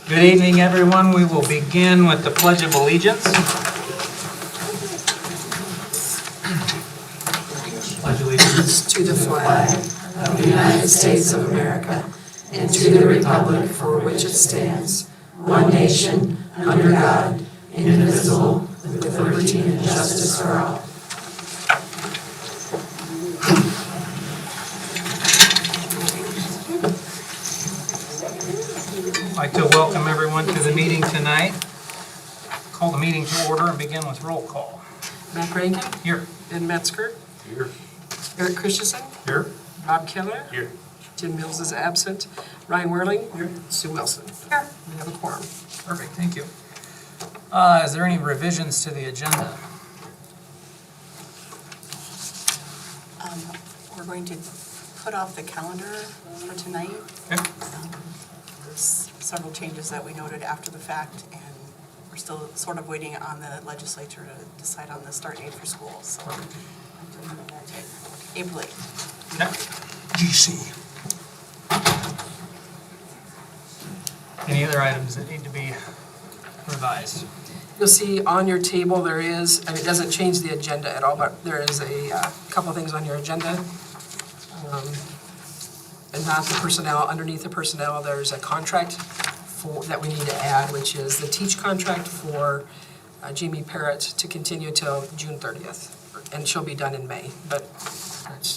Good evening, everyone. We will begin with the Pledge of Allegiance. Pledge allegiance to the flag of the United States of America and to the republic for which it stands, one nation, under God, indivisible, with liberty and justice for all. I'd like to welcome everyone to the meeting tonight. Call the meeting to order and begin with roll call. Matt Rankin, Here. Ben Metzger, Here. Eric Christensen, Here. Rob Keller, Here. Jim Mills is absent, Ryan Whirling, Sue Wilson. Here. We have a quorum. Perfect, thank you. Is there any revisions to the agenda? We're going to put off the calendar for tonight. Okay. There's several changes that we noted after the fact, and we're still sort of waiting on the legislature to decide on the start date for school, so April 8th. Okay. GC. Any other items that need to be revised? You'll see on your table there is, and it doesn't change the agenda at all, but there is a couple things on your agenda. And not the personnel, underneath the personnel, there's a contract that we need to add, which is the teach contract for Jamie Parrott to continue till June 30th. And she'll be done in May, but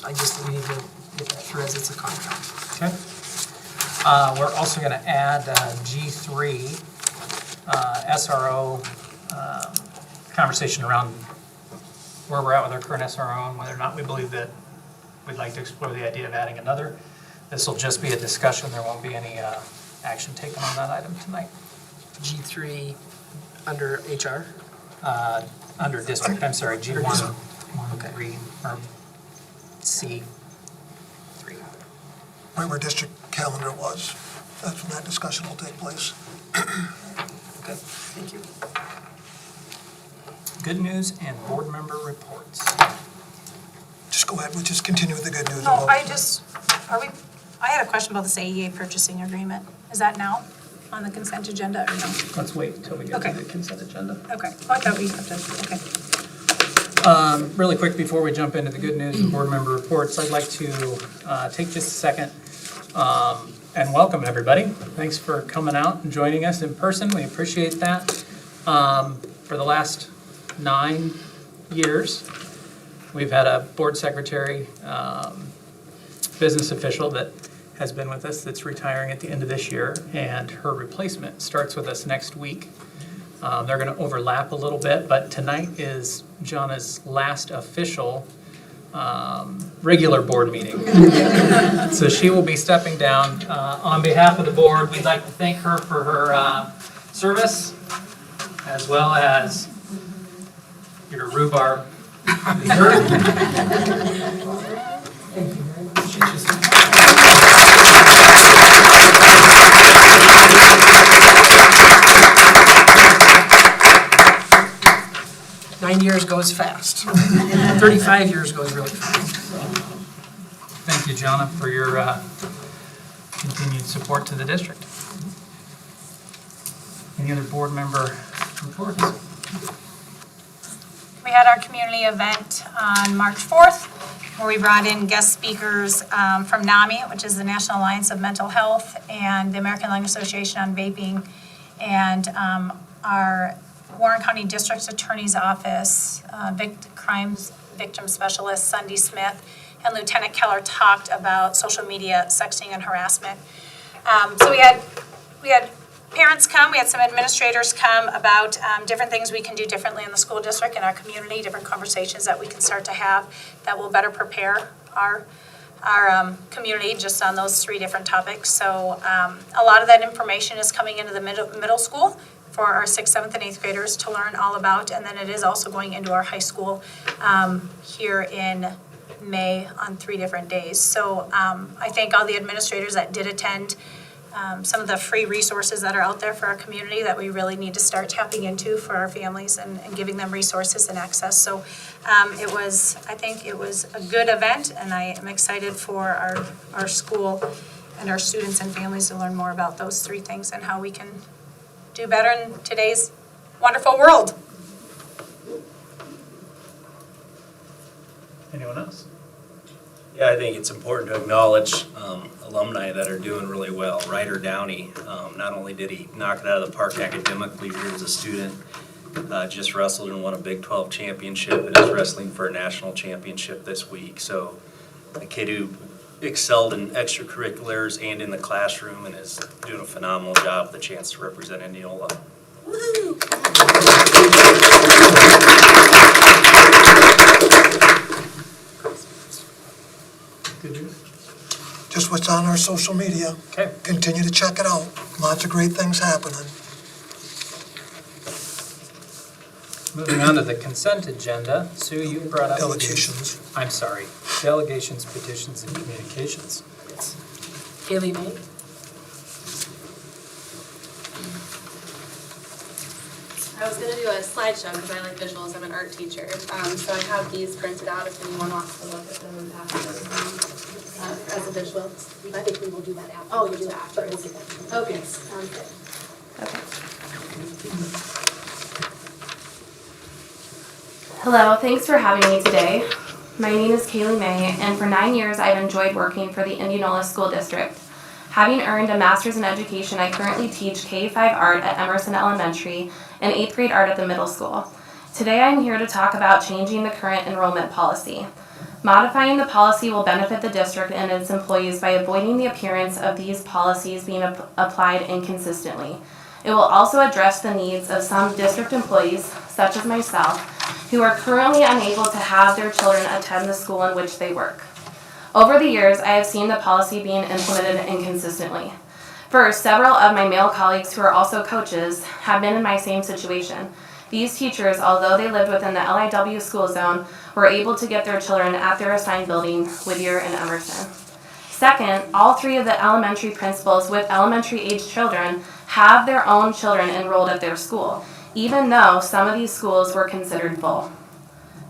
I just need to get that through as it's a contract. Okay. We're also going to add G3 SRO conversation around where we're at with our current SRO and whether or not we believe that we'd like to explore the idea of adding another. This will just be a discussion. There won't be any action taken on that item tonight. G3 under HR. Under district, I'm sorry, G1, Okay. 3, or C3. Right where district calendar was. That's when that discussion will take place. Okay, thank you. Good news and board member reports. Just go ahead, we'll just continue with the good news. No, I had a question about this AEA purchasing agreement. Is that now on the consent agenda or no? Let's wait until we get Okay. to the consent agenda. Okay, oh, I thought we have to, okay. Really quick before we jump into the good news and board member reports, I'd like to take just a second and welcome everybody. Thanks for coming out and joining us in person. We appreciate that. For the last 9 years, we've had a board secretary, business official that has been with us that's retiring at the end of this year, and her replacement starts with us next week. They're going to overlap a little bit, but tonight is Jana's last official regular board meeting. So she will be stepping down. On behalf of the board, we'd like to thank her for her service, as well as your rhubarb. Nine years goes fast. 35 years goes really fast. Thank you, Jana, for your continued support to the district. Any other board member reports? We had our community event on March 4th, where we brought in guest speakers from NAMI, which is the National Alliance of Mental Health, and the American Lung Association on Vaping, and our Warren County District Attorney's Office, crimes victim specialist Sunday Smith, and Lieutenant Keller talked about social media sexting and harassment. So we had parents come, we had some administrators come about different things we can do differently in the school district, in our community, different conversations that we can start to have that will better prepare our community just on those 3 different topics. So a lot of that information is coming into the middle school for our 6th, 7th, and 8th graders to learn all about, and then it is also going into our high school here in May on 3 different days. So I thank all the administrators that did attend. Some of the free resources that are out there for our community that we really need to start tapping into for our families and giving them resources and access. So I think it was a good event, and I am excited for our school and our students and families to learn more about those three things and how we can do better in today's wonderful world. Anyone else? Yeah, I think it's important to acknowledge alumni that are doing really well. Ryder Downey, not only did he knock it out of the park academically, he was a student, just wrestled and won a Big 12 championship and is wrestling for a national championship this week. So a kid who excelled in extracurriculars and in the classroom and is doing a phenomenal job with a chance to represent Indianola. Good news. Just what's on our social media. Okay. Continue to check it out. Lots of great things happening. Moving on to the consent agenda. Sue, you brought up. Delegations. I'm sorry. Delegations, petitions, and communications. Haley May? I was going to do a slideshow because I like visuals. I'm an art teacher. So I have these printed out if anyone wants to look at them and pass those as a visual. I think we will do that after. Oh, we'll do that after. But we'll get that to you. Okay. Yes, sounds good. Hello, thanks for having me today. My name is Kaylee May, and for 9 years I've enjoyed working for the Indianola School District. Having earned a master's in education, I currently teach K-5 art at Emerson Elementary and 8th grade art at the middle school. Today I'm here to talk about changing the current enrollment policy. Modifying the policy will benefit the district and its employees by avoiding the appearance of these policies being applied inconsistently. It will also address the needs of some district employees, such as myself, who are currently unable to have their children attend the school in which they work. Over the years, I have seen the policy being implemented inconsistently. First, several of my male colleagues who are also coaches have been in my same situation. These teachers, although they lived within the LIW school zone, were able to get their children at their assigned building, Whittier and Emerson. Second, all three of the elementary principals with elementary-age children have their own children enrolled at their school, even though some of these schools were considered full.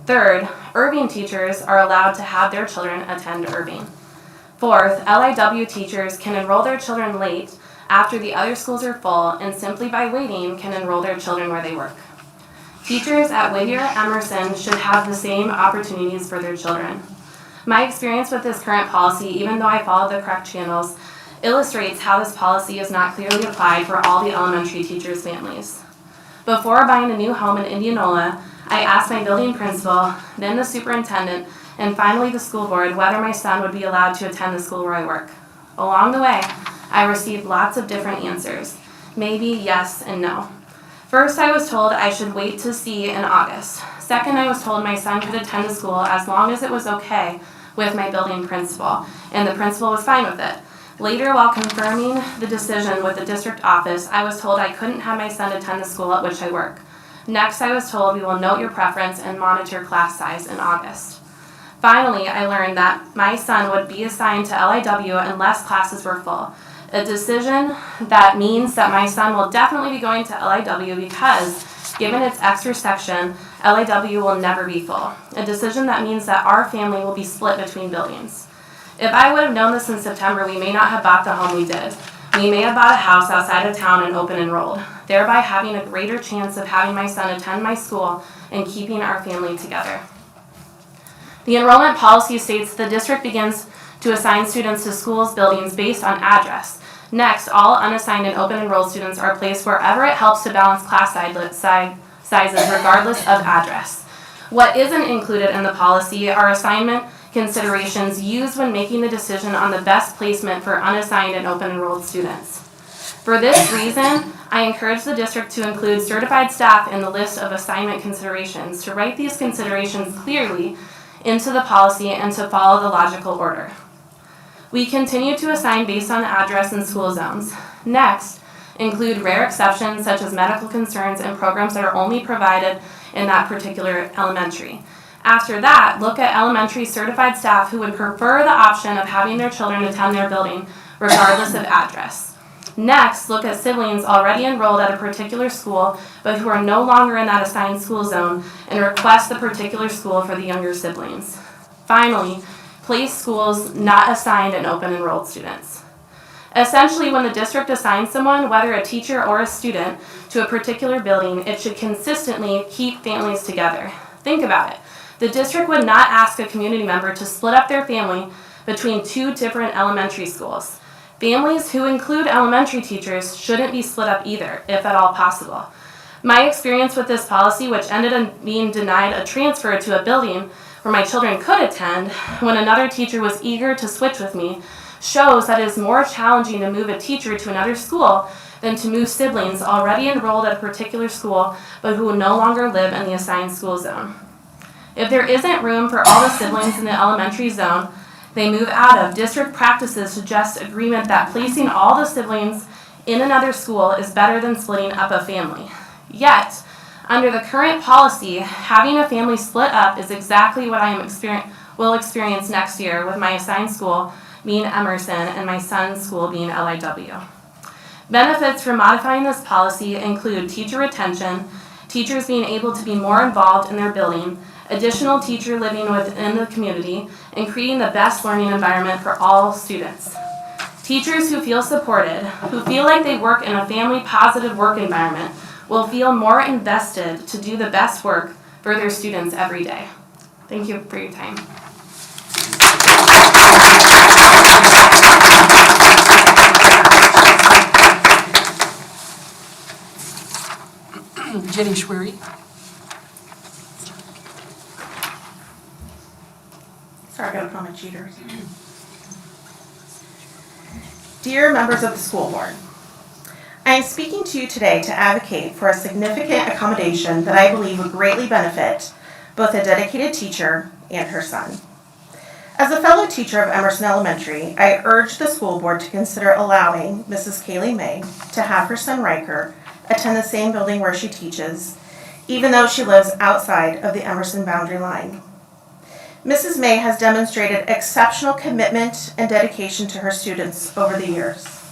Third, Irving teachers are allowed to have their children attend Irving. Fourth, LIW teachers can enroll their children late after the other schools are full and simply by waiting can enroll their children where they work. Teachers at Whittier Emerson should have the same opportunities for their children. My experience with this current policy, even though I follow the correct channels, illustrates how this policy is not clearly applied for all the elementary teachers' families. Before buying a new home in Indianola, I asked my building principal, then the superintendent, and finally the school board whether my son would be allowed to attend the school where I work. Along the way, I received lots of different answers, maybe, yes, and no. First, I was told I should wait to see in August. Second, I was told my son could attend the school as long as it was okay with my building principal, and the principal was fine with it. Later, while confirming the decision with the district office, I was told I couldn't have my son attend the school at which I work. Next, I was told we will note your preference and monitor class size in August. Finally, I learned that my son would be assigned to LIW unless classes were full. A decision that means that my son will definitely be going to LIW because, given its extra section, LIW will never be full. A decision that means that our family will be split between buildings. If I would have known this in September, we may not have bought the home we did. We may have bought a house outside of town and open enrolled, thereby having a greater chance of having my son attend my school and keeping our family together. The enrollment policy states the district begins to assign students to schools' buildings based on address. Next, all unassigned and open enrolled students are placed wherever it helps to balance class sizes regardless of address. What isn't included in the policy are assignment considerations used when making the decision on the best placement for unassigned and open enrolled students. For this reason, I encourage the district to include certified staff in the list of assignment considerations, to write these considerations clearly into the policy and to follow the logical order. We continue to assign based on address and school zones. Next, include rare exceptions such as medical concerns and programs that are only provided in that particular elementary. After that, look at elementary certified staff who would prefer the option of having their children attend their building regardless of address. Next, look at siblings already enrolled at a particular school but who are no longer in that assigned school zone and request the particular school for the younger siblings. Finally, place schools not assigned and open enrolled students. Essentially, when the district assigns someone, whether a teacher or a student, to a particular building, it should consistently keep families together. Think about it. The district would not ask a community member to split up their family between 2 different elementary schools. Families who include elementary teachers shouldn't be split up either, if at all possible. My experience with this policy, which ended up being denied a transfer to a building where my children could attend when another teacher was eager to switch with me, shows that it is more challenging to move a teacher to another school than to move siblings already enrolled at a particular school but who no longer live in the assigned school zone. If there isn't room for all the siblings in the elementary zone they move out of, district practices suggest agreement that placing all the siblings in another school is better than splitting up a family. Yet, under the current policy, having a family split up is exactly what will experience next year with my assigned school being Emerson and my son's school being LIW. Benefits from modifying this policy include teacher retention, teachers being able to be more involved in their building, additional teacher living within the community, and creating the best learning environment for all students. Teachers who feel supported, who feel like they work in a family-positive work environment, will feel more invested to do the best work for their students every day. Thank you for your time. Jenny Schwery. Sorry, I gotta put on my cheaters. Dear members of the school board, I am speaking to you today to advocate for a significant accommodation that I believe would greatly benefit both a dedicated teacher and her son. As a fellow teacher of Emerson Elementary, I urge the school board to consider allowing Mrs. Kaylee May to have her son Riker attend the same building where she teaches, even though she lives outside of the Emerson boundary line. Mrs. May has demonstrated exceptional commitment and dedication to her students over the years.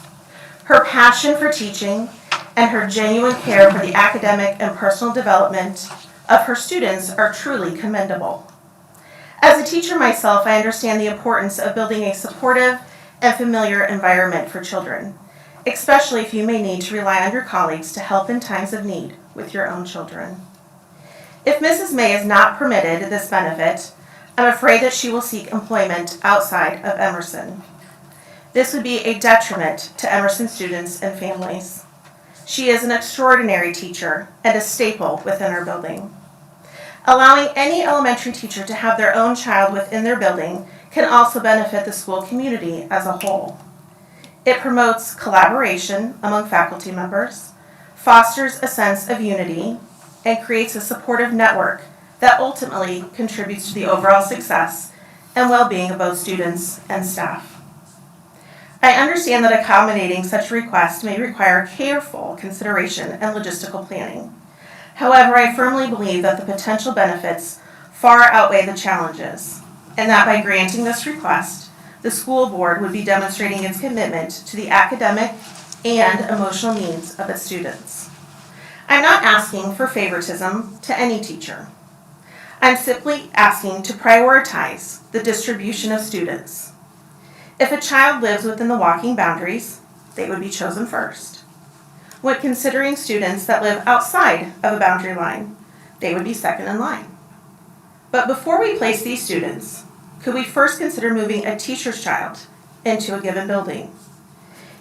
Her passion for teaching and her genuine care for the academic and personal development of her students are truly commendable. As a teacher myself, I understand the importance of building a supportive and familiar environment for children, especially if you may need to rely on your colleagues to help in times of need with your own children. If Mrs. May is not permitted this benefit, I'm afraid that she will seek employment outside of Emerson. This would be a detriment to Emerson students and families. She is an extraordinary teacher and a staple within our building. Allowing any elementary teacher to have their own child within their building can also benefit the school community as a whole. It promotes collaboration among faculty members, fosters a sense of unity, and creates a supportive network that ultimately contributes to the overall success and well-being of both students and staff. I understand that accommodating such a request may require careful consideration and logistical planning. However, I firmly believe that the potential benefits far outweigh the challenges, and that by granting this request, the school board would be demonstrating its commitment to the academic and emotional needs of its students. I'm not asking for favoritism to any teacher. I'm simply asking to prioritize the distribution of students. If a child lives within the walking boundaries, they would be chosen first. When considering students that live outside of a boundary line, they would be second in line. But before we place these students, could we first consider moving a teacher's child into a given building?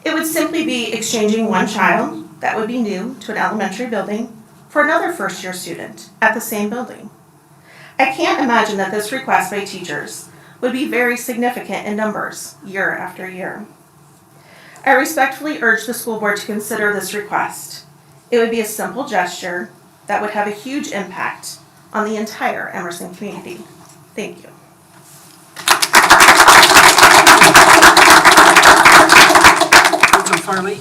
It would simply be exchanging one child that would be new to an elementary building for another first-year student at the same building. I can't imagine that this request by teachers would be very significant in numbers year after year. I respectfully urge the school board to consider this request. It would be a simple gesture that would have a huge impact on the entire Emerson community. Thank you. Rachel Farley.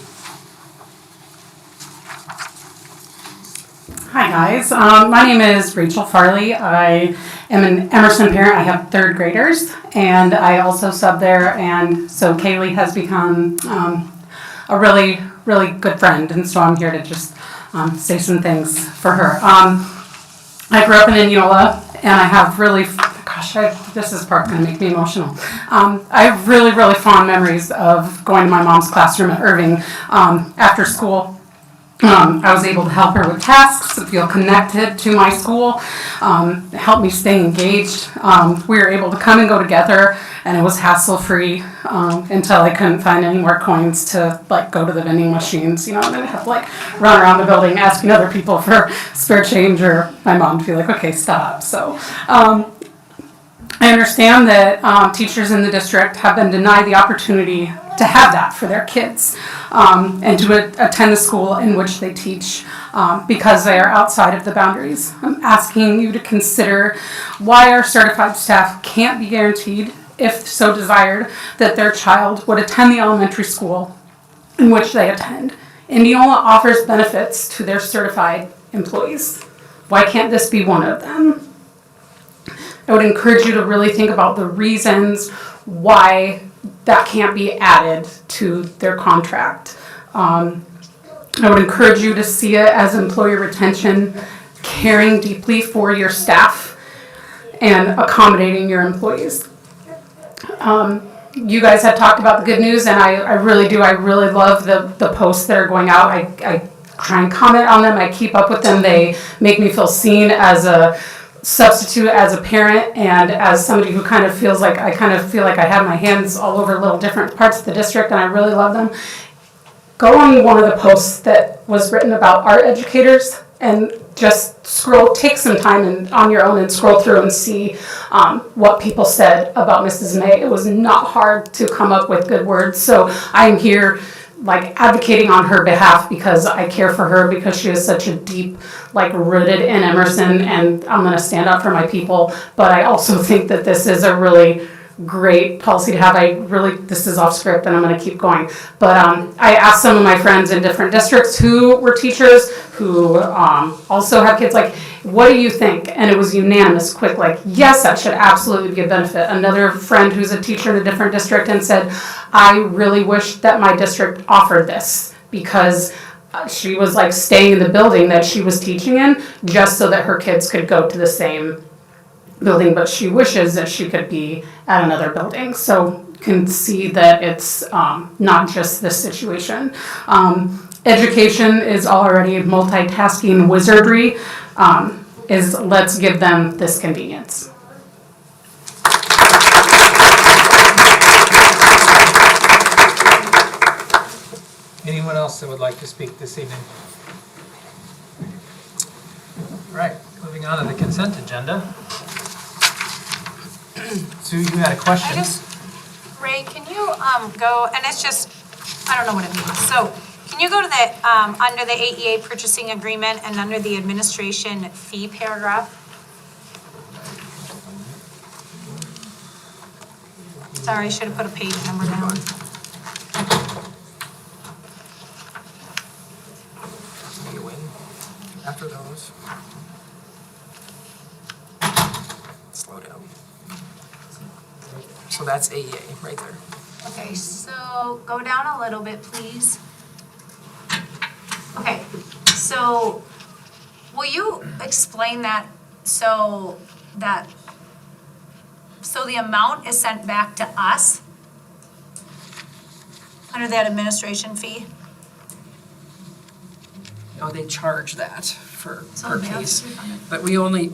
Hi guys, my name is Rachel Farley. I am an Emerson parent. I have third graders and I also sub there, and so Kaylee has become a really, really good friend, and so I'm here to just say some things for her. I grew up in Indianola and I have really, gosh, this is part gonna make me emotional. I have really, really fond memories of going to my mom's classroom at Irving after school. I was able to help her with tasks, to feel connected to my school, help me stay engaged. We were able to come and go together, and it was hassle-free until I couldn't find any more coins to like go to the vending machines, you know, and I'd have to like run around the building asking other people for spare change, or my mom would be like, okay, stop. So I understand that teachers in the district have been denied the opportunity to have that for their kids and to attend the school in which they teach because they are outside of the boundaries. I'm asking you to consider why our certified staff can't be guaranteed, if so desired, that their child would attend the elementary school in which they attend. Indianola offers benefits to their certified employees. Why can't this be one of them? I would encourage you to really think about the reasons why that can't be added to their contract. I would encourage you to see it as employee retention, caring deeply for your staff, and accommodating your employees. You guys have talked about the good news, and I really do. I really love the posts that are going out. I try and comment on them. I keep up with them. They make me feel seen as a substitute, as a parent, and as somebody who kind of feels like I have my hands all over little different parts of the district, and I really love them. Go on one of the posts that was written about art educators and just take some time on your own and scroll through and see what people said about Mrs. May. It was not hard to come up with good words. So I'm here like advocating on her behalf because I care for her, because she is such a deep, like rooted in Emerson, and I'm gonna stand up for my people. But I also think that this is a really great policy to have. This is off script and I'm gonna keep going. But I asked some of my friends in different districts who were teachers, who also have kids, like, what do you think? And it was unanimous, quick, like, yes, that should absolutely be a benefit. Another friend who's a teacher in a different district and said, I really wish that my district offered this, because she was like staying in the building that she was teaching in just so that her kids could go to the same building, but she wishes that she could be at another building. So you can see that it's not just this situation. Education is already multitasking wizardry. Let's give them this convenience. Anyone else that would like to speak this evening? All right, moving on to the consent agenda. Sue, you had a question? Ray, can you go, and it's just, I don't know what it means. So can you go to the, under the AEA purchasing agreement and under the administration fee paragraph? Sorry, I should have put a page number down. After those. Slow down. So that's AEA right there. Okay, so go down a little bit, please. Okay, so will you explain that so the amount is sent back to us under that administration fee? No, they charge that per So they case. have to- But we only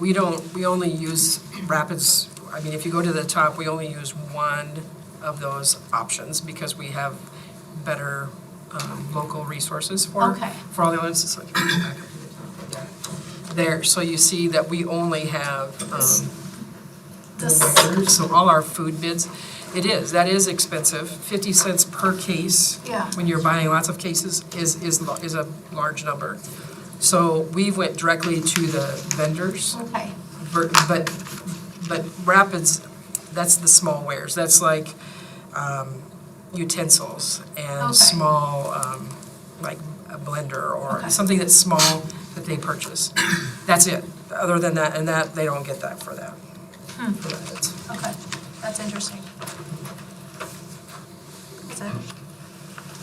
use Rapids, I mean, if you go to the top, we only use one of those options because we have better local resources for Okay. all the others. So there, so you see that we only have, so all our food bids, that is expensive. 50 cents per case. Yeah. When you're buying lots of cases is a large number. So we went directly to the vendors. Okay, But Rapids, that's the small wares. That's like utensils and Okay. small, like a blender or Okay. something that's small that they purchase. That's it. Other than that, and that, they don't get that for that. For Rapids. okay, that's interesting. Is that?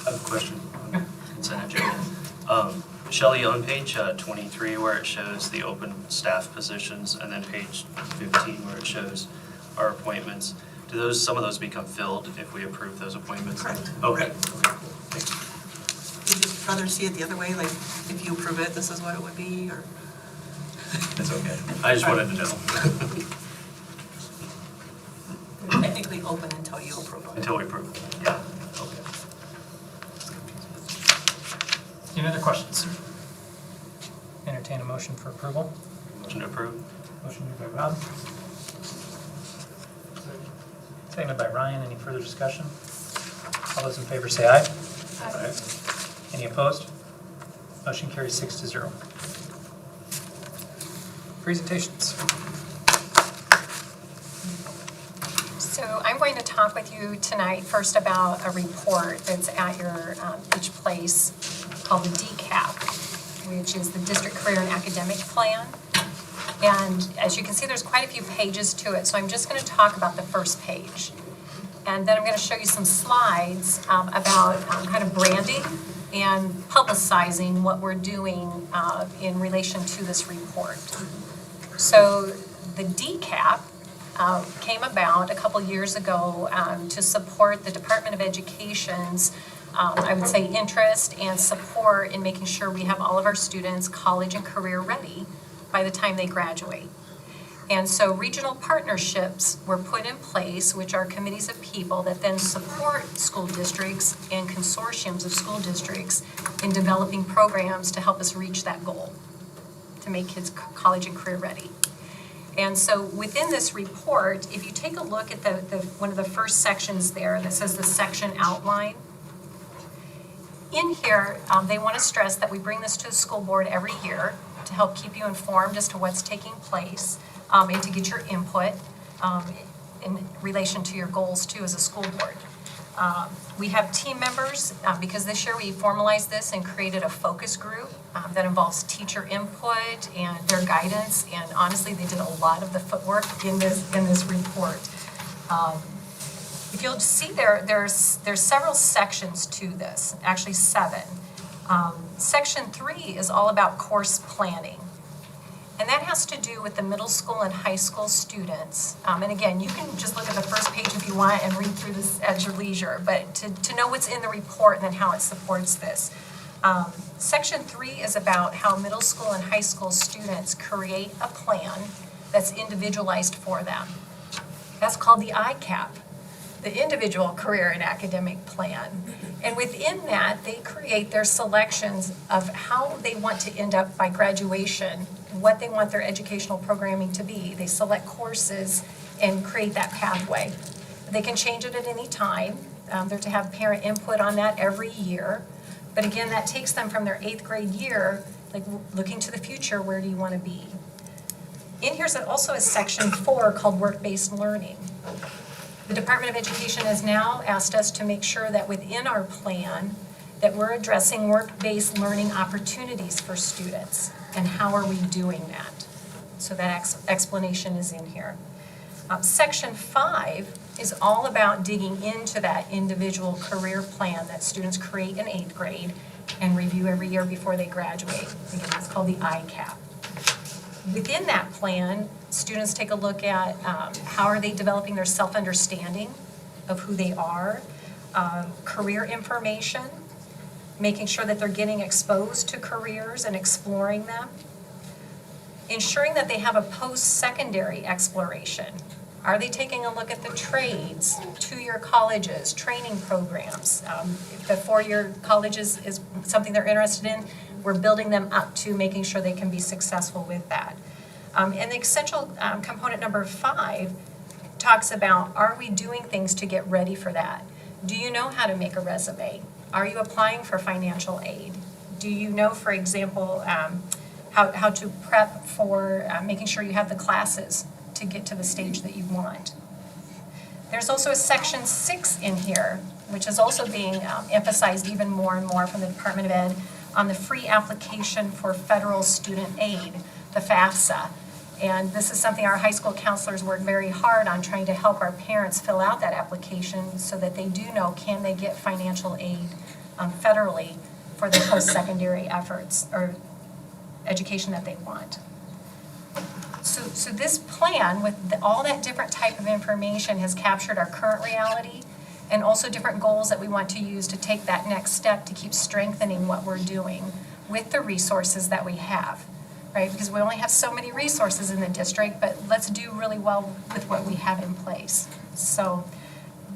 I have a question. Consent agenda. Shelley, on page 23 where it shows the open staff positions, and then page 15 where it shows our appointments. Do some of those become filled if we approve those appointments? Correct. Okay. Would you rather see it the other way, like if you approve it, this is what it would be, or? That's okay. I just wanted to know. You're technically open until you approve it. Until we approve. Yeah, okay. Any other questions? Entertain a motion for approval. Motion to approve. Motion made by Rob. Seconded by Ryan. Any further discussion? All those in favor say aye. Aye. Any opposed? Motion carries 6-0. Presentations. So I'm going to talk with you tonight first about a report that's at your each place called the DCAP, which is the District Career and Academic Plan. And as you can see, there's quite a few pages to it, so I'm just going to talk about the first page. And then I'm going to show you some slides about kind of branding and publicizing what we're doing in relation to this report. So the DCAP came about a couple years ago to support the Department of Education's, I would say, interest and support in making sure we have all of our students college and career ready by the time they graduate. And so regional partnerships were put in place, which are committees of people that then support school districts and consortiums of school districts in developing programs to help us reach that goal, to make kids college and career ready. And so within this report, if you take a look at the one of the first sections there that says the section outline, in here, they want to stress that we bring this to the school board every year to help keep you informed as to what's taking place and to get your input in relation to your goals too as a school board. We have team members, because this year we formalized this and created a focus group that involves teacher input and their guidance, and honestly, they did a lot of the footwork in this report. If you'll see there's several sections to this, actually 7. Section 3 is all about course planning. And that has to do with the middle school and high school students. And again, you can just look at the first page if you want and read through this at your leisure, but to know what's in the report and then how it supports this. Section 3 is about how middle school and high school students create a plan that's individualized for them. That's called the ICAP, the Individual Career and Academic Plan. And within that, they create their selections of how they want to end up by graduation, what they want their educational programming to be. They select courses and create that pathway. They can change it at any time. They're to have parent input on that every year. But again, that takes them from their 8th grade year, like looking to the future, where do you want to be? In here's also a section 4 called work-based learning. The Department of Education has now asked us to make sure that within our plan that we're addressing work-based learning opportunities for students. And how are we doing that? So that explanation is in here. Section 5 is all about digging into that individual career plan that students create in 8th grade and review every year before they graduate. Again, that's called the ICAP. Within that plan, students take a look at how are they developing their self-understanding of who they are, career information, making sure that they're getting exposed to careers and exploring them, ensuring that they have a post-secondary exploration. Are they taking a look at the trades, 2-year colleges, training programs? If the 4-year college is something they're interested in, we're building them up to making sure they can be successful with that. And the essential component number 5 talks about, are we doing things to get ready for that? Do you know how to make a resume? Are you applying for financial aid? Do you know, for example, how to prep for making sure you have the classes to get to the stage that you want? There's also a section 6 in here, which is also being emphasized even more and more from the Department of Ed on the free application for federal student aid, the FAFSA. And this is something our high school counselors work very hard on, trying to help our parents fill out that application so that they do know, can they get financial aid federally for their post-secondary efforts or education that they want. So this plan with all that different type of information has captured our current reality and also different goals that we want to use to take that next step to keep strengthening what we're doing with the resources that we have, right? Because we only have so many resources in the district, but let's do really well with what we have in place. So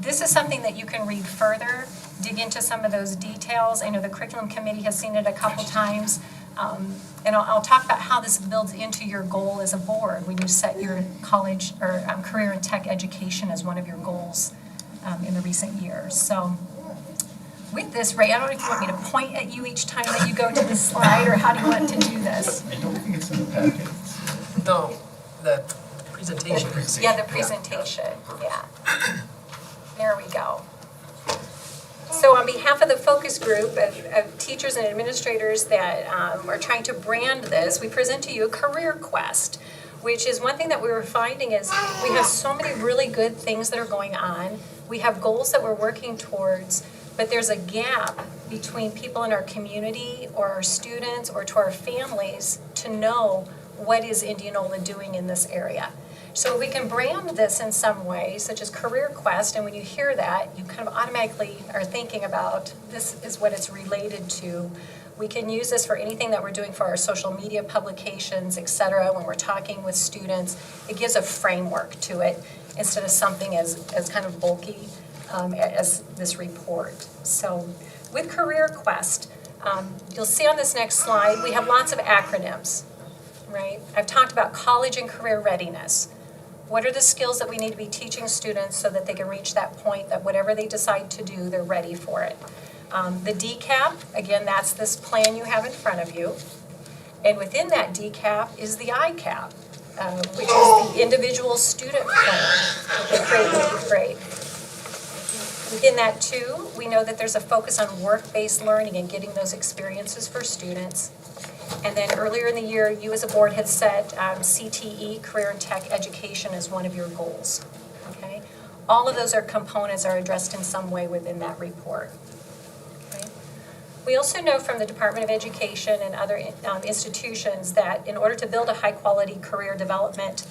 this is something that you can read further, dig into some of those details. I know the curriculum committee has seen it a couple times. And I'll talk about how this builds into your goal as a board when you set your college or career and tech education as one of your goals in the recent years. So with this, Ray, I don't know if you want me to point at you each time that you go to this slide, or how do you want to do this? I don't think it's in the packet. No, the presentation. Yeah, the presentation, yeah. There we go. So on behalf of the focus group of teachers and administrators that are trying to brand this, we present to you a career quest, which is one thing that we were finding is we have so many really good things that are going on. We have goals that we're working towards, but there's a gap between people in our community or our students or to our families to know what is Indianola doing in this area. So we can brand this in some way, such as Career Quest, and when you hear that, you kind of automatically are thinking about this is what it's related to. We can use this for anything that we're doing for our social media publications, et cetera, when we're talking with students. It gives a framework to it instead of something as kind of bulky as this report. So with Career Quest, you'll see on this next slide, we have lots of acronyms, right? I've talked about college and career readiness. What are the skills that we need to be teaching students so that they can reach that point that whatever they decide to do, they're ready for it? The DCAP, again, that's this plan you have in front of you. And within that DCAP is the ICAP, which is the individual student plan for grade to 8th grade. Within that too, we know that there's a focus on work-based learning and getting those experiences for students. And then earlier in the year, you as a board had set CTE, Career and Tech Education, as one of your goals, okay? All of those components are addressed in some way within that report, okay? We also know from the Department of Education and other institutions that in order to build a high-quality career development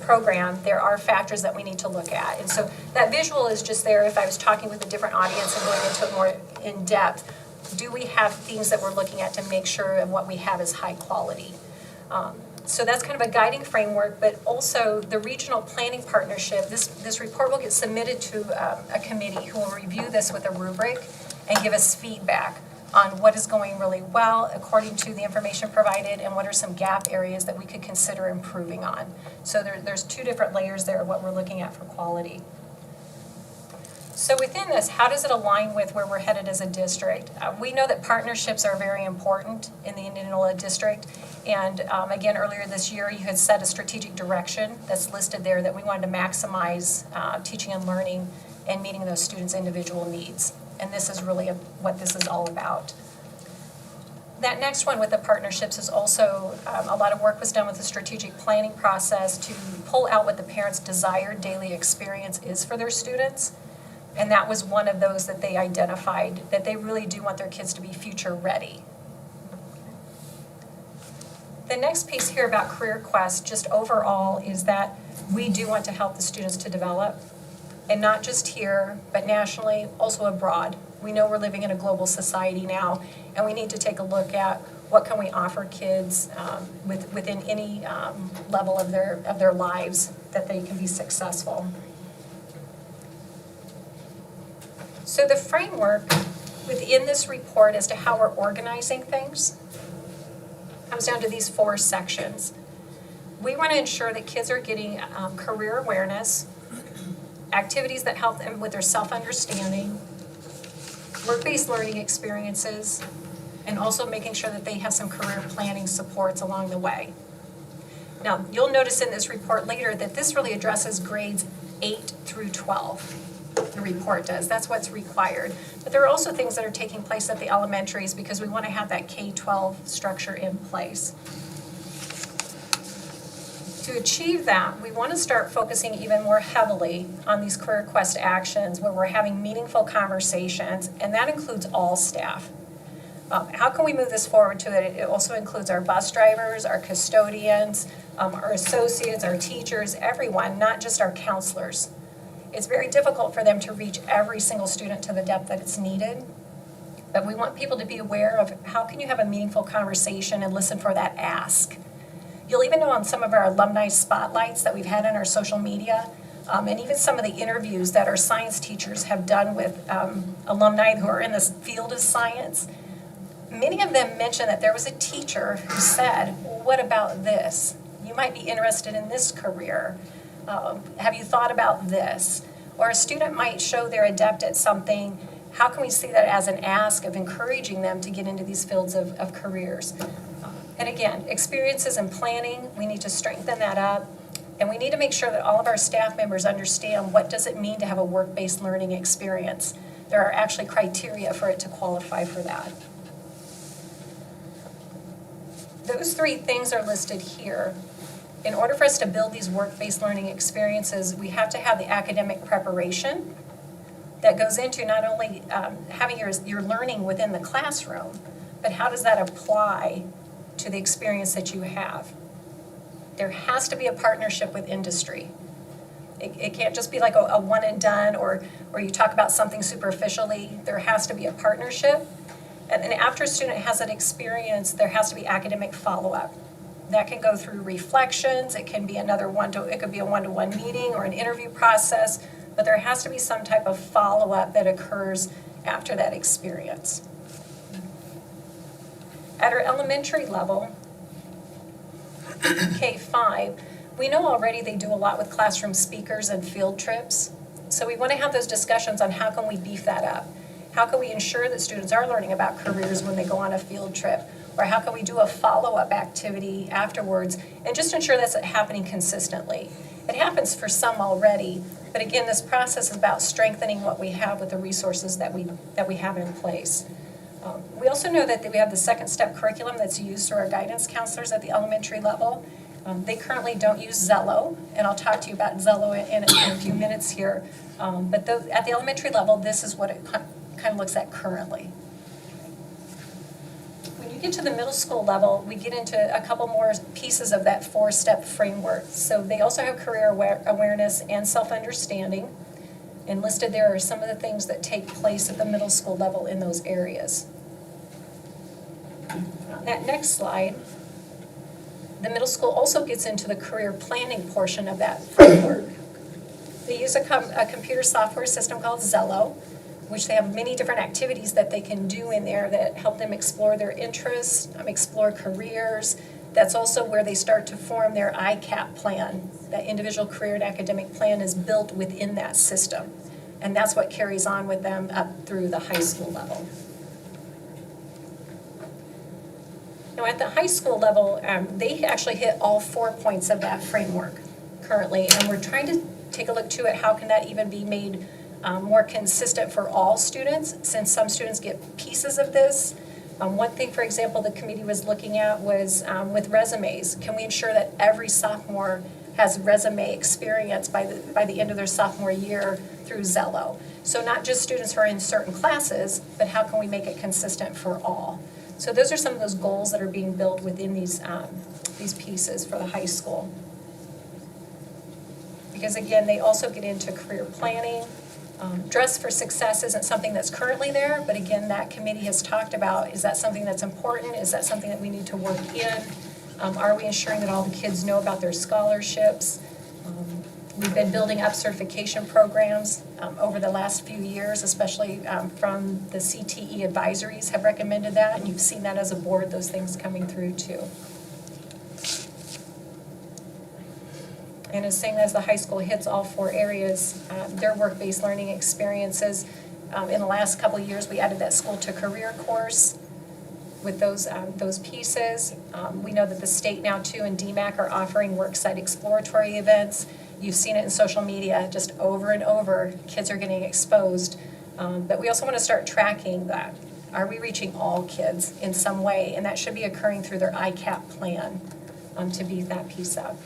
program, there are factors that we need to look at. And so that visual is just there if I was talking with a different audience and going into it more in depth. Do we have things that we're looking at to make sure that what we have is high quality? So that's kind of a guiding framework, but also the regional planning partnership, this report will get submitted to a committee who will review this with a rubric and give us feedback on what is going really well according to the information provided and what are some gap areas that we could consider improving on. So there's two different layers there of what we're looking at for quality. So within this, how does it align with where we're headed as a district? We know that partnerships are very important in the Indianola district. And again, earlier this year, you had set a strategic direction that's listed there that we wanted to maximize teaching and learning and meeting those students' individual needs. And this is really what this is all about. That next one with the partnerships is also a lot of work was done with the strategic planning process to pull out what the parents' desired daily experience is for their students. And that was one of those that they identified, that they really do want their kids to be future ready. The next piece here about Career Quest, just overall, is that we do want to help the students to develop. And not just here, but nationally, also abroad. We know we're living in a global society now, and we need to take a look at what can we offer kids within any level of their lives that they can be successful. So the framework within this report as to how we're organizing things comes down to these 4 sections. We want to ensure that kids are getting career awareness, activities that help them with their self-understanding, work-based learning experiences, and also making sure that they have some career planning supports along the way. Now, you'll notice in this report later that this really addresses grades 8 through 12. The report does. That's what's required. But there are also things that are taking place at the elementaries because we want to have that K-12 structure in place. To achieve that, we want to start focusing even more heavily on these Career Quest actions where we're having meaningful conversations, and that includes all staff. How can we move this forward to it? It also includes our bus drivers, our custodians, our associates, our teachers, everyone, not just our counselors. It's very difficult for them to reach every single student to the depth that it's needed. But we want people to be aware of how can you have a meaningful conversation and listen for that ask. You'll even know on some of our alumni spotlights that we've had on our social media, and even some of the interviews that our science teachers have done with alumni who are in this field of science. Many of them mentioned that there was a teacher who said, well, what about this? You might be interested in this career. Have you thought about this? Or a student might show they're adept at something. How can we see that as an ask of encouraging them to get into these fields of careers? And again, experiences and planning, we need to strengthen that up. And we need to make sure that all of our staff members understand what does it mean to have a work-based learning experience. There are actually criteria for it to qualify for that. Those three things are listed here. In order for us to build these work-based learning experiences, we have to have the academic preparation that goes into not only having your learning within the classroom, but how does that apply to the experience that you have? There has to be a partnership with industry. It can't just be like a one and done or you talk about something superficially. There has to be a partnership. And then after a student has that experience, there has to be academic follow-up. That can go through reflections. It can be it could be a one-to-one meeting or an interview process, but there has to be some type of follow-up that occurs after that experience. At our elementary level, K-5, we know already they do a lot with classroom speakers and field trips. So we want to have those discussions on how can we beef that up. How can we ensure that students are learning about careers when they go on a field trip? Or how can we do a follow-up activity afterwards and just ensure that's happening consistently? It happens for some already, but again, this process is about strengthening what we have with the resources that we have in place. We also know that we have the second step curriculum that's used through our guidance counselors at the elementary level. They currently don't use Zello, and I'll talk to you about Zello in a few minutes here. But at the elementary level, this is what it kind of looks at currently. When you get to the middle school level, we get into a couple more pieces of that four-step framework. So they also have career awareness and self-understanding. And listed there are some of the things that take place at the middle school level in those areas. On that next slide, the middle school also gets into the career planning portion of that framework. They use a computer software system called Zello, which they have many different activities that they can do in there that help them explore their interests, explore careers. That's also where they start to form their ICAP plan. That individual career and academic plan is built within that system. And that's what carries on with them up through the high school level. Now at the high school level, they actually hit all 4 points of that framework currently. And we're trying to take a look too at how can that even be made more consistent for all students, since some students get pieces of this. One thing, for example, the committee was looking at was with resumes. Can we ensure that every sophomore has resume experience by the end of their sophomore year through Zello? So not just students who are in certain classes, but how can we make it consistent for all? So those are some of those goals that are being built within these pieces for the high school. Because again, they also get into career planning. Dress for Success isn't something that's currently there, but again, that committee has talked about, is that something that's important? Is that something that we need to work in? Are we ensuring that all the kids know about their scholarships? We've been building up certification programs over the last few years, especially from the CTE advisories have recommended that, and you've seen that as a board, those things coming through too. And as saying as the high school hits all 4 areas, their work-based learning experiences. In the last couple of years, we added that school to career course with those pieces. We know that the state now too and DMAC are offering worksite exploratory events. You've seen it in social media just over and over. Kids are getting exposed. But we also want to start tracking that. Are we reaching all kids in some way? And that should be occurring through their ICAP plan to beef that piece up.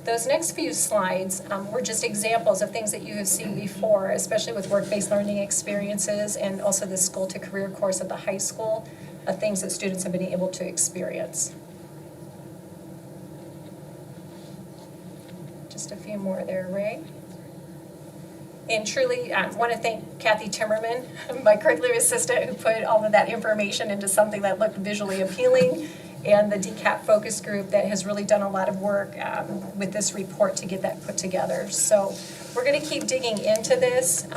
Those next few slides were just examples of things that you have seen before, especially with work-based learning experiences and also the School to Career course at the high school, of things that students have been able to experience. Just a few more there, Ray. And truly, I want to thank Kathy Timmerman, my curriculum assistant, who put all of that information into something that looked visually appealing, and the DCAP focus group that has really done a lot of work with this report to get that put together. So we're going to keep digging into this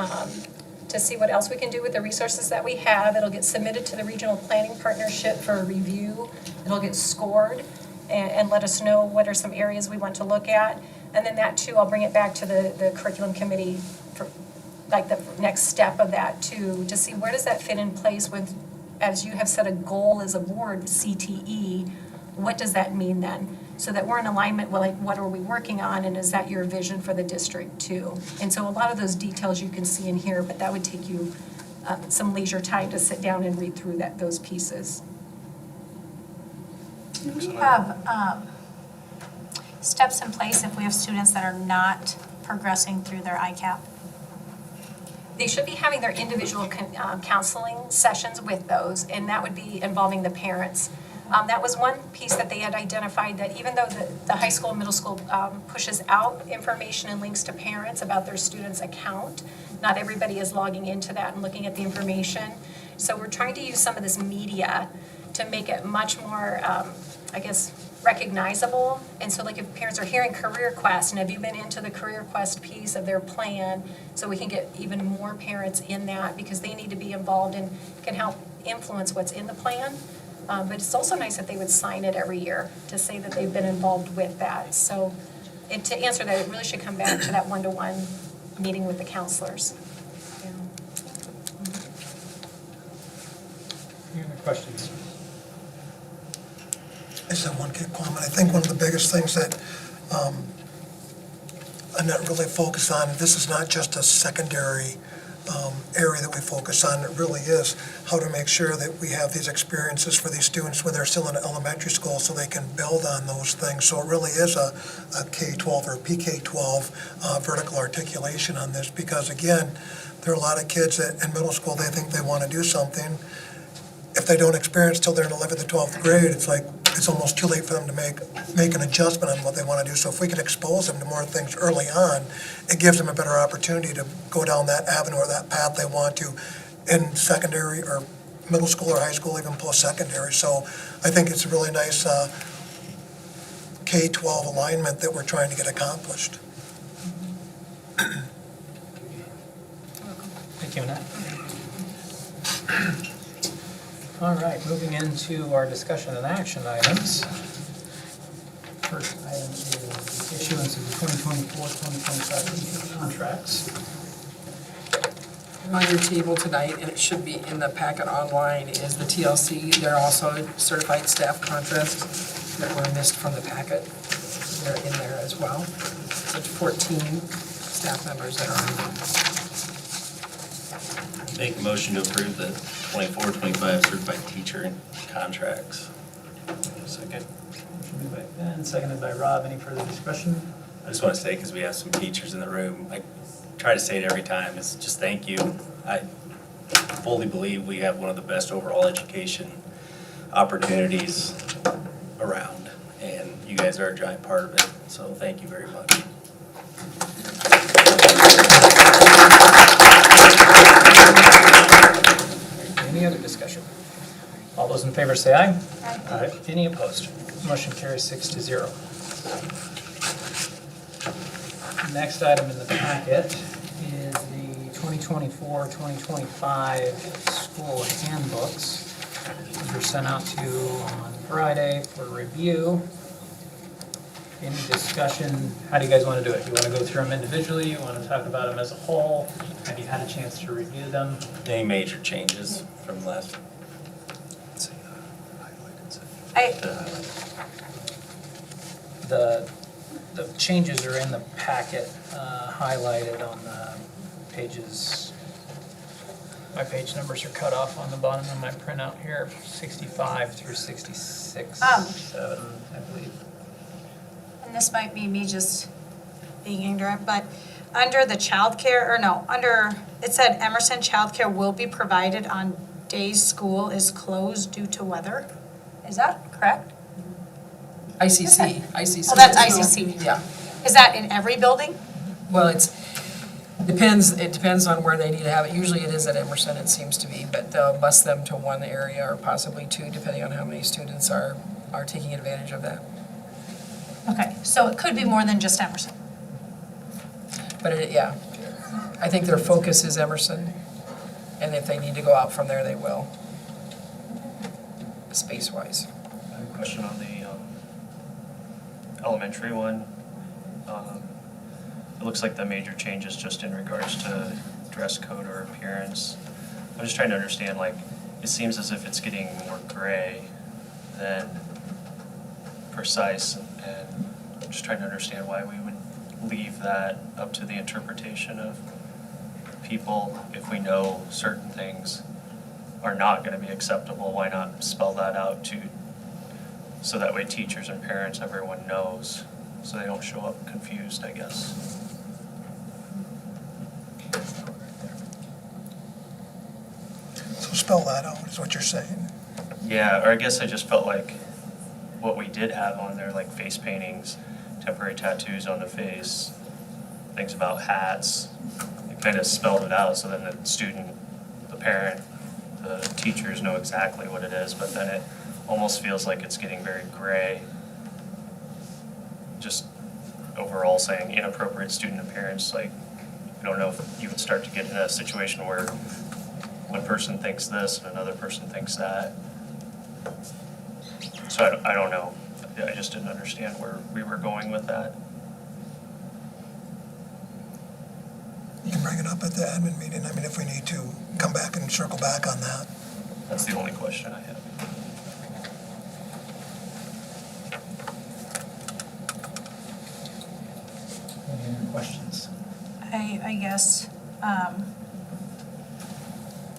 to see what else we can do with the resources that we have. It'll get submitted to the Regional Planning Partnership for a review. It'll get scored and let us know what are some areas we want to look at. And then that too, I'll bring it back to the curriculum committee for like the next step of that too, to see where does that fit in place with, as you have set a goal as a board, CTE, what does that mean then? So that we're in alignment with like, what are we working on, and is that your vision for the district too? And so a lot of those details you can see in here, but that would take you some leisure time to sit down and read through those pieces. We have steps in place if we have students that are not progressing through their ICAP. They should be having their individual counseling sessions with those, and that would be involving the parents. That was one piece that they had identified, that even though the high school and middle school pushes out information and links to parents about their student's account, not everybody is logging into that and looking at the information. So we're trying to use some of this media to make it much more, I guess, recognizable. And so like if parents are hearing Career Quest, and have you been into the Career Quest piece of their plan, so we can get even more parents in that, because they need to be involved and can help influence what's in the plan. But it's also nice that they would sign it every year to say that they've been involved with that. So to answer that, it really should come back to that one-to-one meeting with the counselors. Yeah. Any other questions? I just have one quick comment. I think one of the biggest things that Annette really focused on, this is not just a secondary area that we focus on. It really is how to make sure that we have these experiences for these students when they're still in elementary school, so they can build on those things. So it really is a K-12 or PK-12 vertical articulation on this, because again, there are a lot of kids that in middle school, they think they want to do something. If they don't experience till they're in 11th or 12th grade, it's like it's almost too late for them to make an adjustment on what they want to do. So if we can expose them to more things early on, it gives them a better opportunity to go down that avenue or that path they want to in secondary or middle school or high school, even post-secondary. So I think it's a really nice K-12 alignment that we're trying to get accomplished. Thank you, Annette. All right, moving into our discussion and action items. First item is issuance of the 2024-2025 contracts. On your table tonight, and it should be in the packet online, is the TLC. They're also certified staff contracts that were missed from the packet. They're in there as well. So it's 14 staff members that are on there. Make a motion to approve the 24-25 certified teacher contracts. Second. Motion made by Ben, seconded by Rob. Any further discussion? I just want to say, because we have some teachers in the room, I try to say it every time, is just thank you. I fully believe we have one of the best overall education opportunities around, and you guys are a giant part of it, so thank you very much. Any other discussion? All those in favor say aye. Aye. Any opposed? Motion carries 6-0. Next item in the packet is the 2024-2025 school handbooks. These were sent out to you on Friday for review. Any discussion? How do you guys want to do it? You want to go through them individually? You want to talk about them as a whole? Have you had a chance to review them? Any major changes from last? The changes are in the packet, highlighted on the pages. My page numbers are cut off on the bottom of my printout here, 65 through 66, 7, I believe. and this might be me just being ignorant, but under the childcare, or no, it said Emerson childcare will be provided on days school is closed due to weather. Is that correct? ICC. Oh, that's ICC. Yeah. Is that in every building? Well, it depends on where they need to have it. Usually it is at Emerson, it seems to be, but they'll bus them to one area or possibly two, depending on how many students are taking advantage of that. Okay, so it could be more than just Emerson. But yeah, I think their focus is Emerson, and if they need to go out from there, they will, space-wise. I have a question on the elementary one. It looks like the major change is just in regards to dress code or appearance. I'm just trying to understand, like, it seems as if it's getting more gray than precise, and I'm just trying to understand why we would leave that up to the interpretation of people. If we know certain things are not going to be acceptable, why not spell that out too, so that way teachers and parents, everyone knows, so they don't show up confused, I guess. So spell that out, is what you're saying. Yeah, or I guess I just felt like what we did have on there, like face paintings, temporary tattoos on the face, things about hats, it kind of spelled it out so then the student, the parent, the teachers know exactly what it is, but then it almost feels like it's getting very gray. Just overall saying inappropriate student appearance, like, I don't know if you would start to get in a situation where one person thinks this and another person thinks that. So I don't know. I just didn't understand where we were going with that. You can bring it up at the admin meeting. I mean, if we need to come back and circle back on that. That's the only question I have. Any other questions? I guess,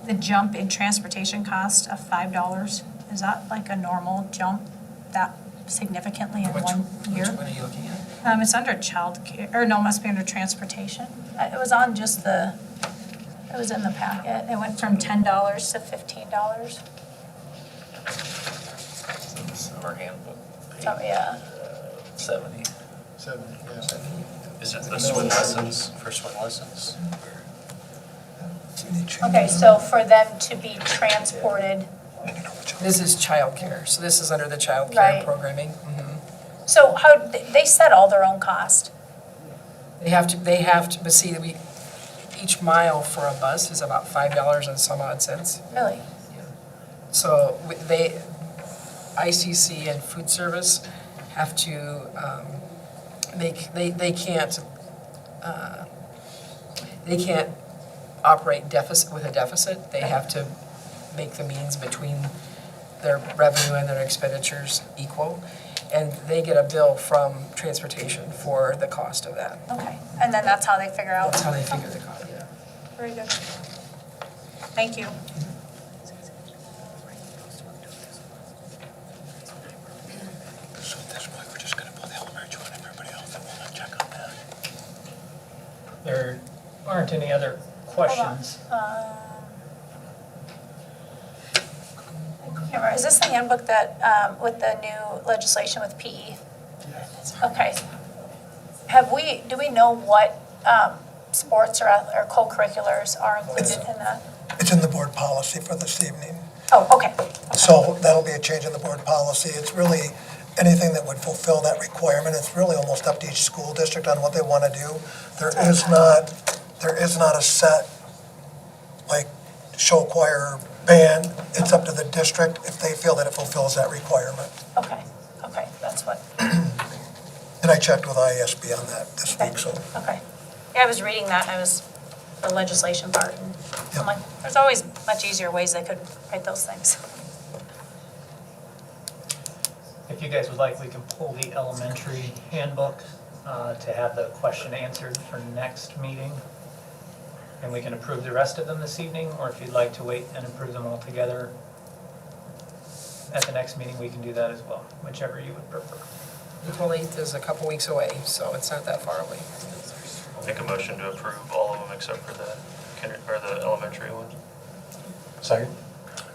the jump in transportation cost of $5, is that like a normal jump that significantly in Which 1 year? one are you looking at? It's under childcare, or no, it must be under transportation. It was on just it was in the packet. It went from $10 to $15. Summer handbook. So, yeah. 70. 70, yeah. Is it the swim lessons, for swim lessons? Okay, so for them to be transported, This is childcare, so this is under the childcare Right. programming. so they set all their own cost? They have to, but see, each mile for a bus is about $5 and some odd cents. Really? So ICC and food service have to, they can't operate with a deficit. They have to make the means between their revenue and their expenditures equal. And they get a bill from transportation for the cost of that. Okay, and then that's how they figure out? That's how they figure the cost, yeah. Very good. Thank you. So at this point, we're just gonna put the elementary one and everybody else, and we'll not check on that. There aren't any other questions. I can't remember, is this the handbook that, with the new legislation with PE? Okay. Do we know what sports or co-curriculars are included in that? It's in the board policy for this evening. Oh, okay. So that'll be a change in the board policy. It's really anything that would fulfill that requirement. It's really almost up to each school district on what they want to do. There is not a set, like, show choir, band. It's up to the district if they feel that it fulfills that requirement. Okay, that's what, And I checked with ISB on that this week, so. okay. Yeah, I was reading that, and I was, the legislation part, and I'm like, there's always much easier ways they could write those things. If you guys would like, we can pull the elementary handbook to have the question answered for next meeting. And we can approve the rest of them this evening, or if you'd like to wait and approve them all together at the next meeting, we can do that as well, whichever you would prefer. April 8th is a couple weeks away, so it's not that far away. I'll make a motion to approve all of them except for the the elementary one. Second.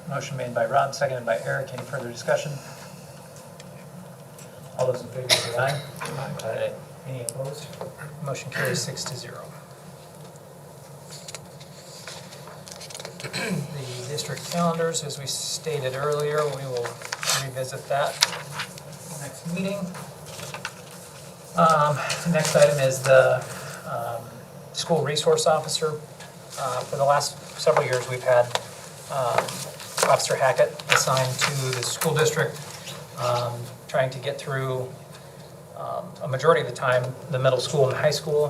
Motion made by Rob, seconded by Eric. Any further discussion? All those in favor say aye. Aye. Any opposed? Motion carries 6-0. The district calendars, as we stated earlier, we will revisit that next meeting. The next item is the school resource officer. For the last several years, we've had Officer Hackett assigned to the school district, trying to get through a majority of the time the middle school and high school,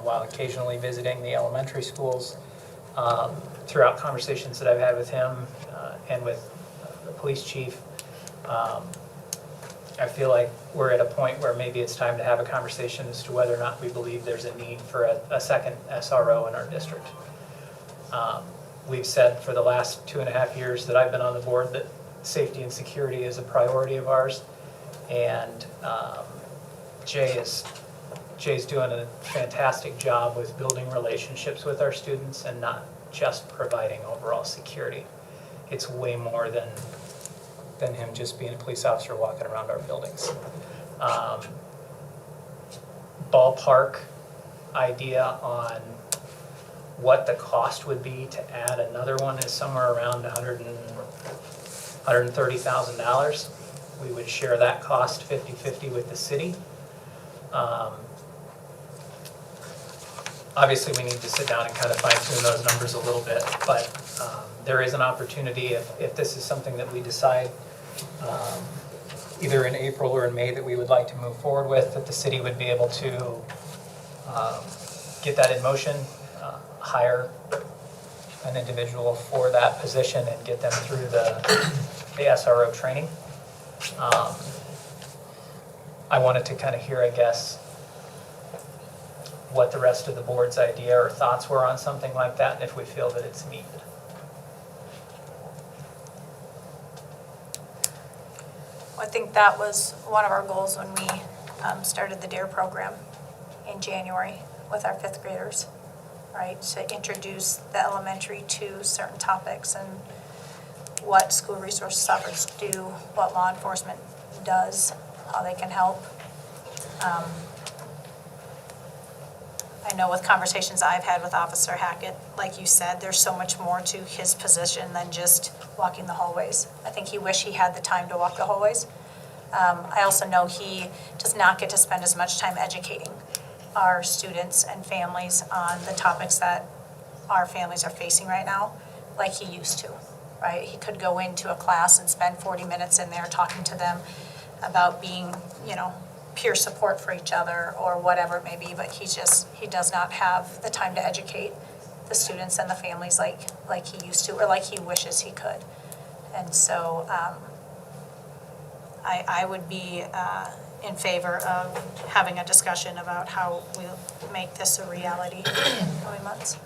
while occasionally visiting the elementary schools. Throughout conversations that I've had with him and with the police chief, I feel like we're at a point where maybe it's time to have a conversation as to whether or not we believe there's a need for a second SRO in our district. We've said for the last 2.5 years that I've been on the board that safety and security is a priority of ours, and Jay's doing a fantastic job with building relationships with our students and not just providing overall security. It's way more than him just being a police officer walking around our buildings. Ballpark idea on what the cost would be to add another one is somewhere around $130,000. We would share that cost 50-50 with the city. Obviously, we need to sit down and kind of fine-tune those numbers a little bit, but there is an opportunity if this is something that we decide either in April or in May that we would like to move forward with, that the city would be able to get that in motion, hire an individual for that position and get them through the SRO training. I wanted to kind of hear, I guess, what the rest of the board's idea or thoughts were on something like that, and if we feel that it's needed. I think that was one of our goals when we started the DARE program in January with our 5th graders, right? To introduce the elementary to certain topics and what school resource officers do, what law enforcement does, how they can help. I know with conversations I've had with Officer Hackett, like you said, there's so much more to his position than just walking the hallways. I think he wished he had the time to walk the hallways. I also know he does not get to spend as much time educating our students and families on the topics that our families are facing right now, like he used to, right? He could go into a class and spend 40 minutes in there talking to them about being, peer support for each other or whatever it may be, but he does not have the time to educate the students and the families like he used to, or like he wishes he could. And so I would be in favor of having a discussion about how we'll make this a reality in coming months.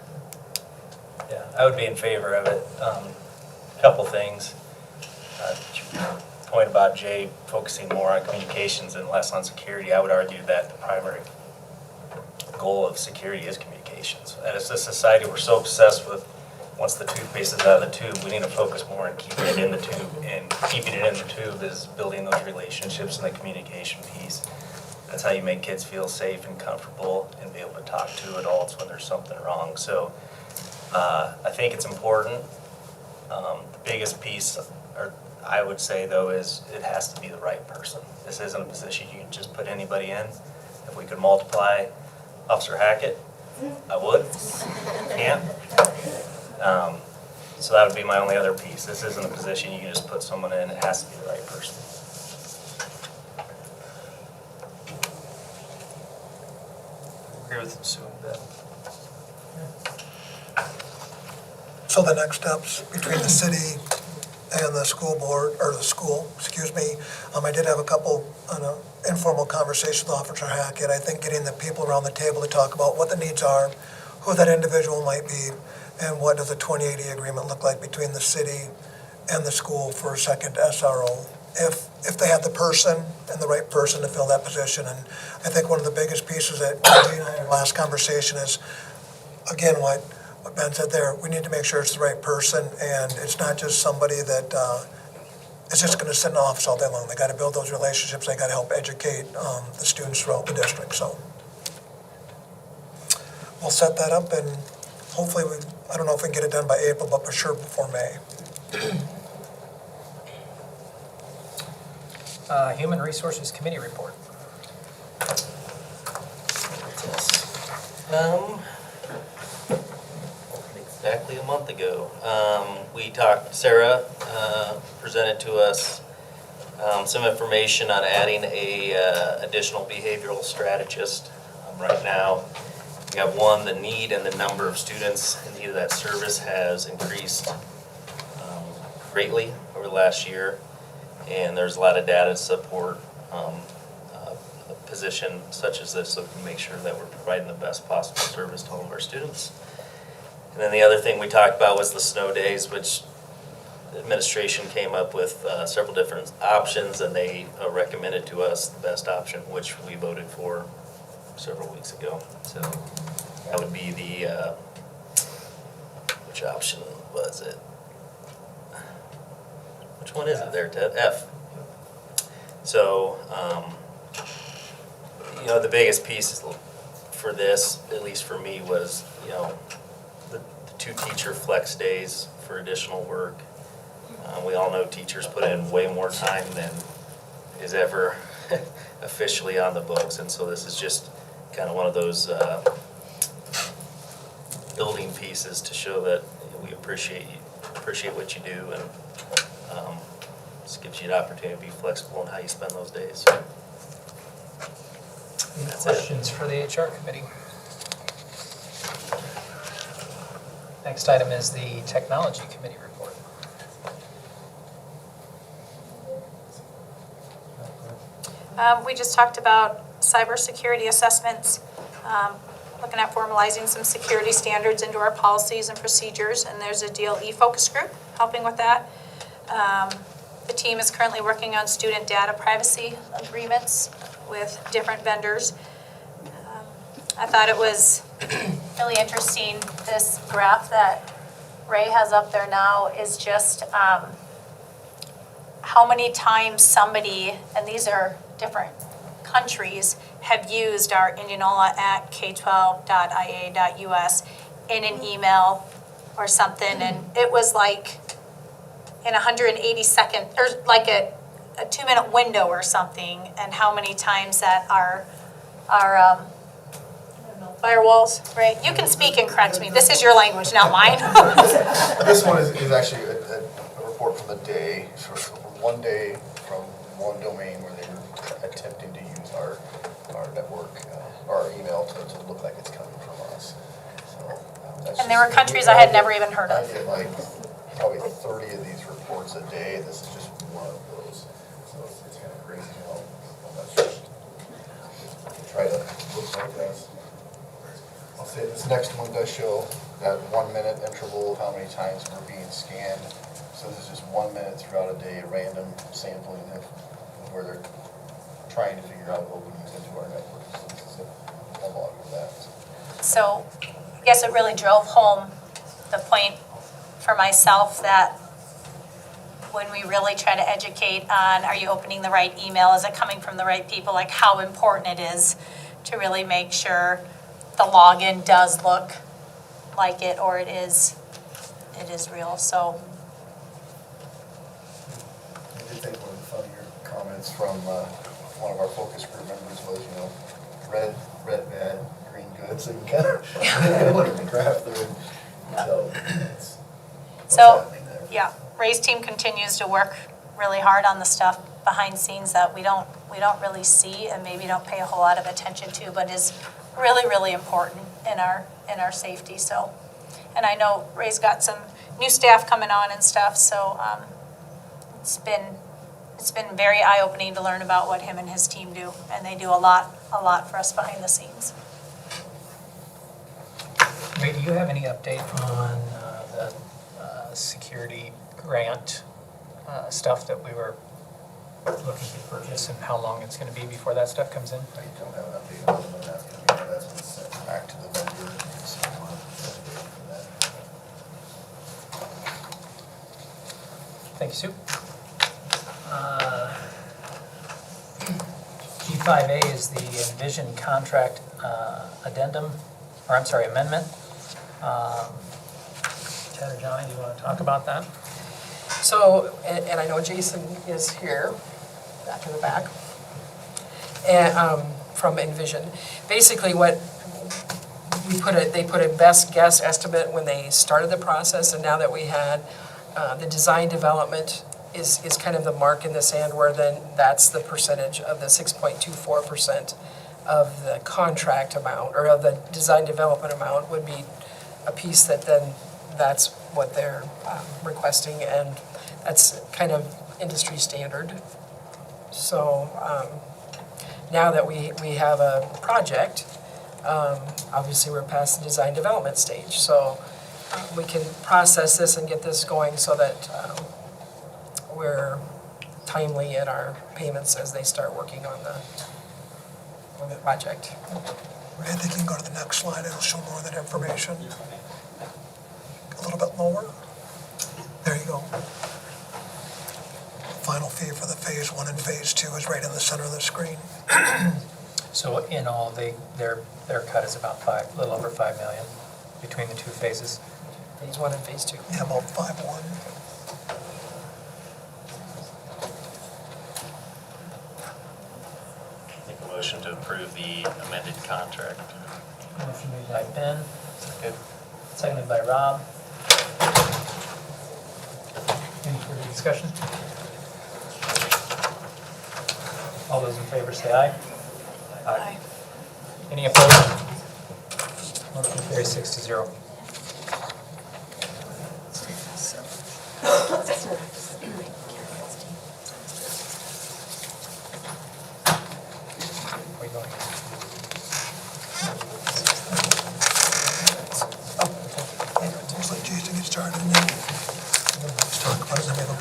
Yeah, I would be in favor of it. Couple things. Point about Jay focusing more on communications and less on security. I would argue that the primary goal of security is communications. And as a society, we're so obsessed with once the toothpaste is out of the tube, we need to focus more on keeping it in the tube. And keeping it in the tube is building those relationships and the communication piece. That's how you make kids feel safe and comfortable and be able to talk to adults when there's something wrong. So I think it's important. The biggest piece, or I would say though, is it has to be the right person. This isn't a position you can just put anybody in. If we could multiply Officer Hackett, I would. Can't. So that would be my only other piece. This isn't a position you can just put someone in. It has to be the right person. I agree with Sue a bit. So the next steps between the city and the school board, or the school, excuse me, I did have a couple informal conversations with Officer Hackett. I think getting the people around the table to talk about what the needs are, who that individual might be, and what does a 2080 agreement look like between the city and the school for a second SRO if they have the person and the right person to fill that position. And I think one of the biggest pieces that Gene and I had last conversation is, again, what Ben said there, we need to make sure it's the right person, and it's not just somebody that is just gonna sit in the office all day long. They gotta build those relationships, they gotta help educate the students throughout the district, so. We'll set that up, and hopefully, I don't know if we can get it done by April, but for sure before May. Human Resources Committee report. Exactly a month ago, Sarah presented to us some information on adding a additional behavioral strategist. Right now, we have one, the need and the number of students in need of that service has increased greatly over the last year. And there's a lot of data to support a position such as this, so we can make sure that we're providing the best possible service to all of our students. And then the other thing we talked about was the snow days, which the administration came up with several different options, and they recommended to us the best option, which we voted for several weeks ago. So that would be the, which option was it? Which one is it there, Ted? F. So, the biggest piece for this, at least for me, was, the 2 teacher flex days for additional work. We all know teachers put in way more time than is ever officially on the books, and so this is just kind of one of those building pieces to show that we appreciate what you do, and just gives you an opportunity to be flexible in how you spend those days. Any questions for the HR committee? Next item is the technology committee report. We just talked about cybersecurity assessments, looking at formalizing some security standards into our policies and procedures, and there's a DLE focus group helping with that. The team is currently working on student data privacy agreements with different vendors. I thought it was really interesting, this graph that Ray has up there now is just how many times somebody, and these are different countries, have used our indianola@k12.ia.us in an email or something, and it was like in 180 seconds, or like a 2-minute window or something, and how many times that our firewalls, right? You can speak and correct me. This is your language, not mine. This one is actually a report from the day, so from one day from one domain where they were attempting to use our network, our email to look like it's coming from us. So, And there were countries I had never even heard of. I get like probably 30 of these reports a day. This is just one of those. So it's kind of crazy how that's just try to look like this. I'll say this next one does show that 1 minute interval of how many times we're being scanned. So this is just 1 minute throughout a day, random sampling of where they're trying to figure out openings into our network. So this is a log of that. So I guess it really drove home the point for myself that when we really try to educate on, are you opening the right email? Is it coming from the right people? Like how important it is to really make sure the login does look like it, or it is real. So I did think one of the funnier comments from one of our focus group members was, red bad, green good. So you kind of look at the graph there and tell what's happening there. yeah, Ray's team continues to work really hard on the stuff behind scenes that we don't really see and maybe don't pay a whole lot of attention to, but is really, really important in our safety. So, and I know Ray's got some new staff coming on and stuff, so it's been very eye-opening to learn about what him and his team do, and they do a lot for us behind the scenes. Ray, do you have any update on the security grant stuff that we were looking to purchase and how long it's gonna be before that stuff comes in? I don't have an update on when that's gonna be, that's been sent back to the vendor, so we'll have a date for that. Thank you, Sue. G5A is the Envision contract amendment. Ted or Johnny, do you want to talk about that? So, and I know Jason is here, back in the back, and, from Envision. Basically what they put a best guess estimate when they started the process, and now that we had the design development is kind of the mark in the sand, where then that's the percentage of the 6.24% of the contract amount, or of the design development amount would be a piece that then that's what they're requesting, and that's kind of industry standard. So now that we have a project, obviously we're past the design development stage, so we can process this and get this going so that we're timely in our payments as they start working on the project. I think you can go to the next slide, it'll show more of that information. A little bit lower. There you go. Final fee for the phase 1 and phase 2 is right in the center of the screen. So in all, their cut is about a little over 5 million between the two phases. Phase 1 and phase 2. Yeah, about 5.1. Make a motion to approve the amended contract. Motion made by Ben, seconded by Rob. Any further discussion? All those in favor say aye. Aye. Any opposed? Motion carries 6-0. Where you going? Looks like Jason gets started and then let's talk about it, then we have a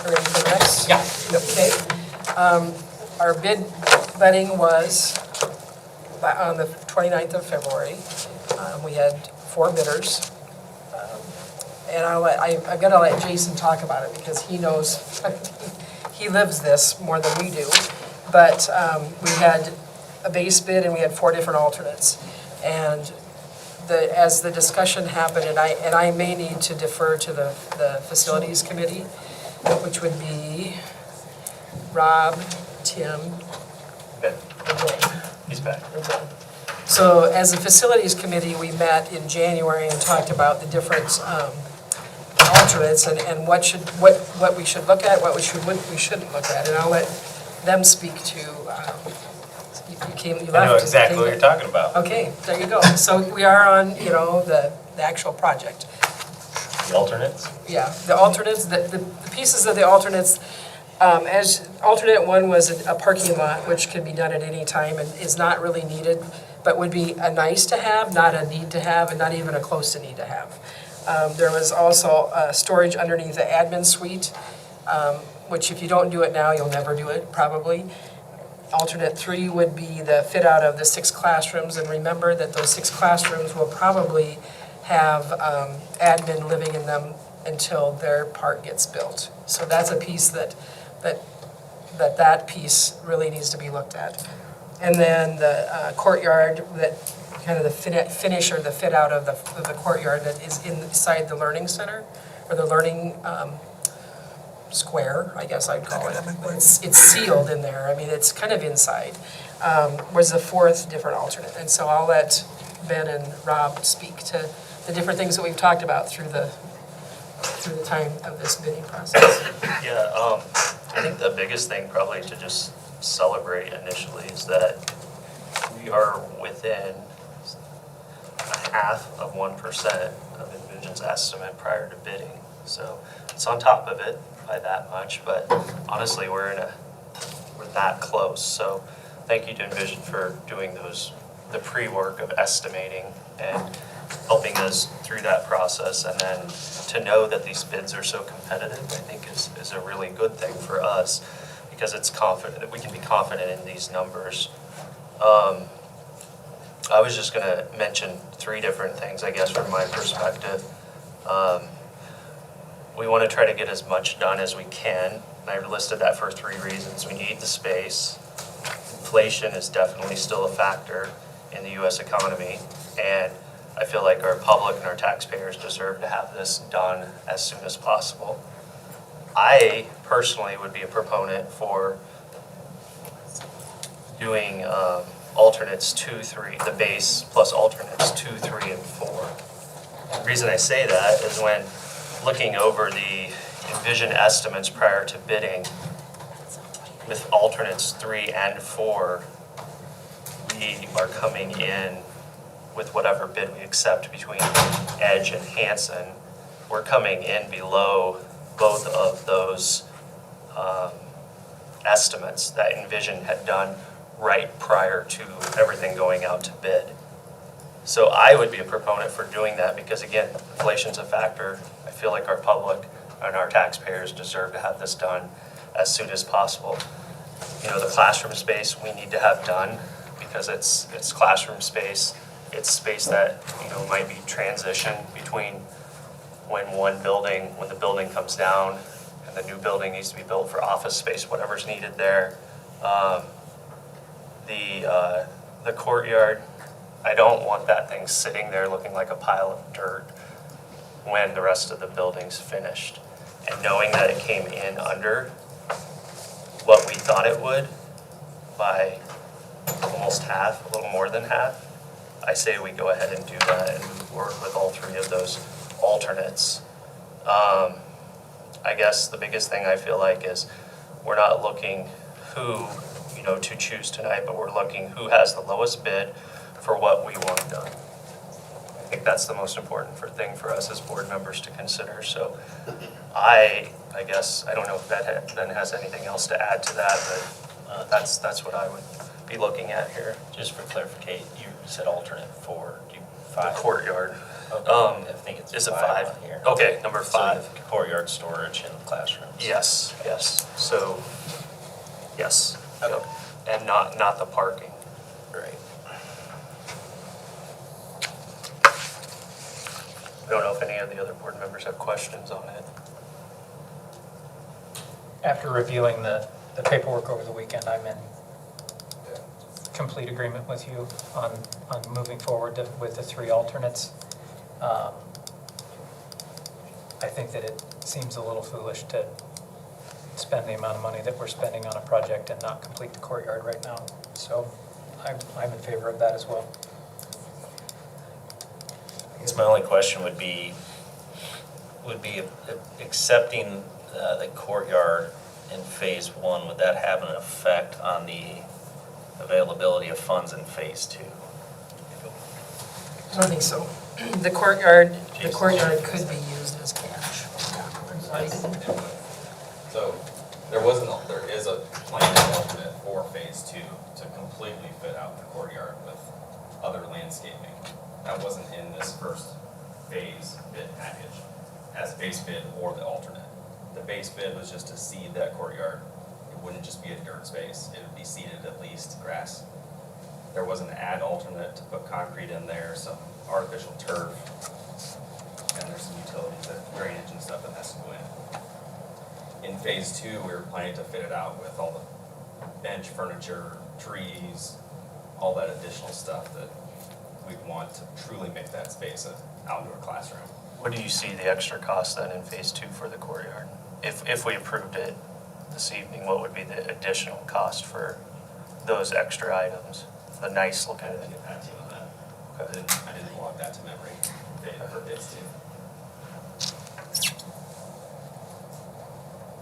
Are you ready for the next? Yeah. Okay. Our bid letting was on the 29th of February. We had 4 bidders. And I'm gonna let Jason talk about it because he knows, he lives this more than we do. But we had a base bid and we had 4 different alternates. And as the discussion happened, and I may need to defer to the facilities committee, which would be Rob, Tim, Ben, and Jay. he's back. So as a facilities committee, we met in January and talked about the different alternates and what we should look at, what we shouldn't look at. And I'll let them speak to, you left. I know exactly what you're talking about. Okay, there you go. So we are on, the actual project. The alternates? Yeah, the alternates, the pieces of the alternates, as alternate 1 was a parking lot, which could be done at any time and is not really needed, but would be a nice to have, not a need to have, and not even a close to need to have. There was also storage underneath the admin suite, which if you don't do it now, you'll never do it, probably. Alternate 3 would be the fit out of the 6 classrooms, and remember that those 6 classrooms will probably have admin living in them until their part gets built. So that's a piece that piece really needs to be looked at. And then the courtyard, that kind of the finish or the fit out of the courtyard that is inside the learning center, or the learning square, I guess I'd call it. It's sealed in there, I mean, it's kind of inside, was the 4th different alternate. And so I'll let Ben and Rob speak to the different things that we've talked about through the time of this bidding process. Yeah, I think the biggest thing probably to just celebrate initially is that we are within 0.5% of Envision's estimate prior to bidding. So it's on top of it by that much, but honestly, we're that close. So thank you to Envision for doing the pre-work of estimating and helping us through that process. And then to know that these bids are so competitive, I think is a really good thing for us, because it's confident, that we can be confident in these numbers. I was just gonna mention 3 different things, I guess, from my perspective. We wanna try to get as much done as we can. And I've listed that for 3 reasons. We need the space. Inflation is definitely still a factor in the US economy. And I feel like our public and our taxpayers deserve to have this done as soon as possible. I personally would be a proponent for doing alternates 2, 3, the base plus alternates 2, 3, and 4. The reason I say that is when looking over the Envision estimates prior to bidding, with alternates 3 and 4, we are coming in with whatever bid we accept between Edge and Hanson. We're coming in below both of those estimates that Envision had done right prior to everything going out to bid. So I would be a proponent for doing that because, again, inflation's a factor. I feel like our public and our taxpayers deserve to have this done as soon as possible. You know, the classroom space we need to have done because it's classroom space. It's space that, you know, might be transition between when the building comes down and the new building needs to be built for office space, whatever's needed there. The courtyard, I don't want that thing sitting there looking like a pile of dirt when the rest of the building's finished. And knowing that it came in under what we thought it would by almost half, a little more than half, I say we go ahead and do that and work with all 3 of those alternates. I guess the biggest thing I feel like is we're not looking who, you know, to choose tonight, but we're looking who has the lowest bid for what we want done. I think that's the most important thing for us as board members to consider. So I guess, I don't know if that then has anything else to add to that, but that's what I would be looking at here. Just for clarification, you said alternate 4, do you 5? The courtyard. Okay, I think it's Is it 5 5? on here. Okay, number So 5. courtyard storage and classrooms. Yes, yes. So, yes. Okay. Yep. And not the parking. Right. I don't know if any of the other board members have questions on it. After reviewing the paperwork over the weekend, I'm in complete agreement with you on moving forward with the 3 alternates. I think that it seems a little foolish to spend the amount of money that we're spending on a project and not complete the courtyard right now. So I'm in favor of that as well. I guess my only question would be accepting the courtyard in phase 1, would that have an effect on the availability of funds in phase 2? I don't think so. The courtyard could be used as cash. So there is a planned alternate for phase 2 to completely fit out the courtyard with other landscaping. That wasn't in this first phase bid package as base bid or the alternate. The base bid was just to seed that courtyard. It wouldn't just be a dirt space, it would be seeded at least grass. There was an add alternate to put concrete in there, some artificial turf, and there's some utilities, drainage and stuff that has to go in. In phase 2, we were planning to fit it out with all the bench furniture, trees, all that additional stuff that we want to truly make that space an outdoor classroom. What do you see the extra cost then in phase 2 for the courtyard? If we approved it this evening, what would be the additional cost for those extra items? The nice looking. I didn't get back to you on that. I didn't log that to memory for phase 2.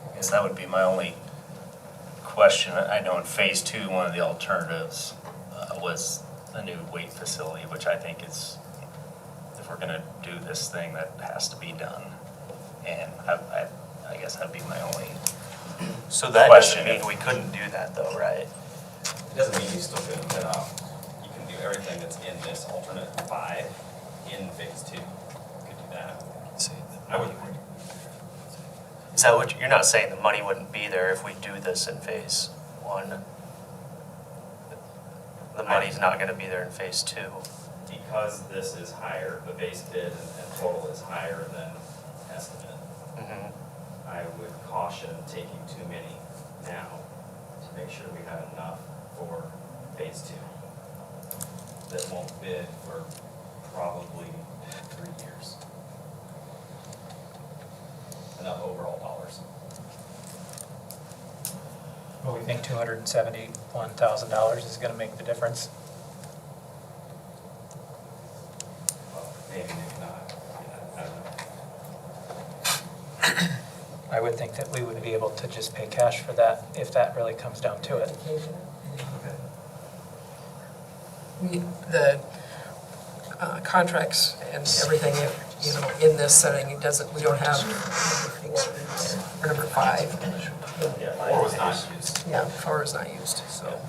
I guess that would be my only question. I know in phase 2, one of the alternatives was a new weight facility, which I think is, if we're gonna do this thing, that has to be done. And I guess that'd be my only So that question. doesn't mean we couldn't do that though, right? It doesn't mean you still couldn't fit out. You can do everything that's in this alternate 5 in phase two, could do that. I would agree. Is that what, you're not saying the money wouldn't be there if we do this in phase one? The money's not gonna be there in phase two? Because this is higher, the base bid and total is higher than estimate, I would caution taking too many now to make sure we have enough for phase two. That won't bid for probably 3 years. Enough overall dollars. Well, we think $271,000 is gonna make the difference. Well, maybe not. I don't know. I would think that we would be able to just pay cash for that if that really comes down to it. The contracts and everything, you know, in this setting, it doesn't, we don't have number 5. Yeah, 4 was not used. Yeah, 4 is not used, so.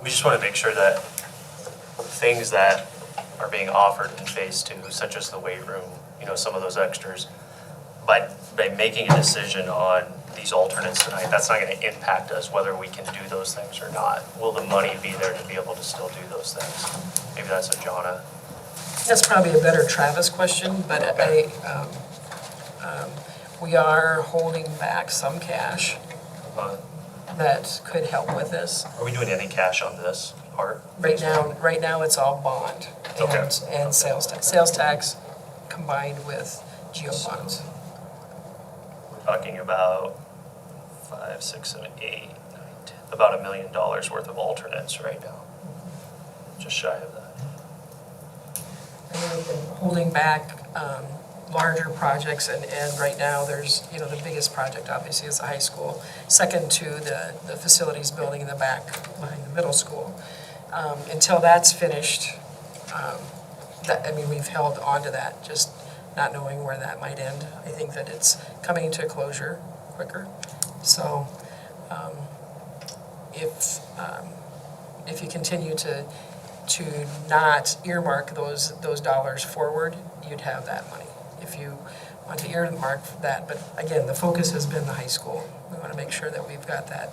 We just wanna make sure that things that are being offered in phase two, such as the weight room, you know, some of those extras, by making a decision on these alternates tonight, that's not gonna impact us whether we can do those things or not. Will the money be there to be able to still do those things? Maybe that's a Jonna. That's probably a better Travis question, but we are holding back some cash that could help with this. Are we doing any cash on this part? Right now, it's all bond and sales tax. Sales tax combined with geo bonds. We're talking about 5, 6, 7, 8, 9, 10, about $1 million worth of alternates right now. Just shy of that. And we've been holding back larger projects, and right now, there's, you know, the biggest project obviously is the high school, second to the facilities building in the back behind the middle school. Until that's finished, we've held on to that, just not knowing where that might end. I think that it's coming to a closure quicker. So if you continue to not earmark those dollars forward, you'd have that money. If you want to earmark that, but again, the focus has been the high school. We want to make sure that we've got that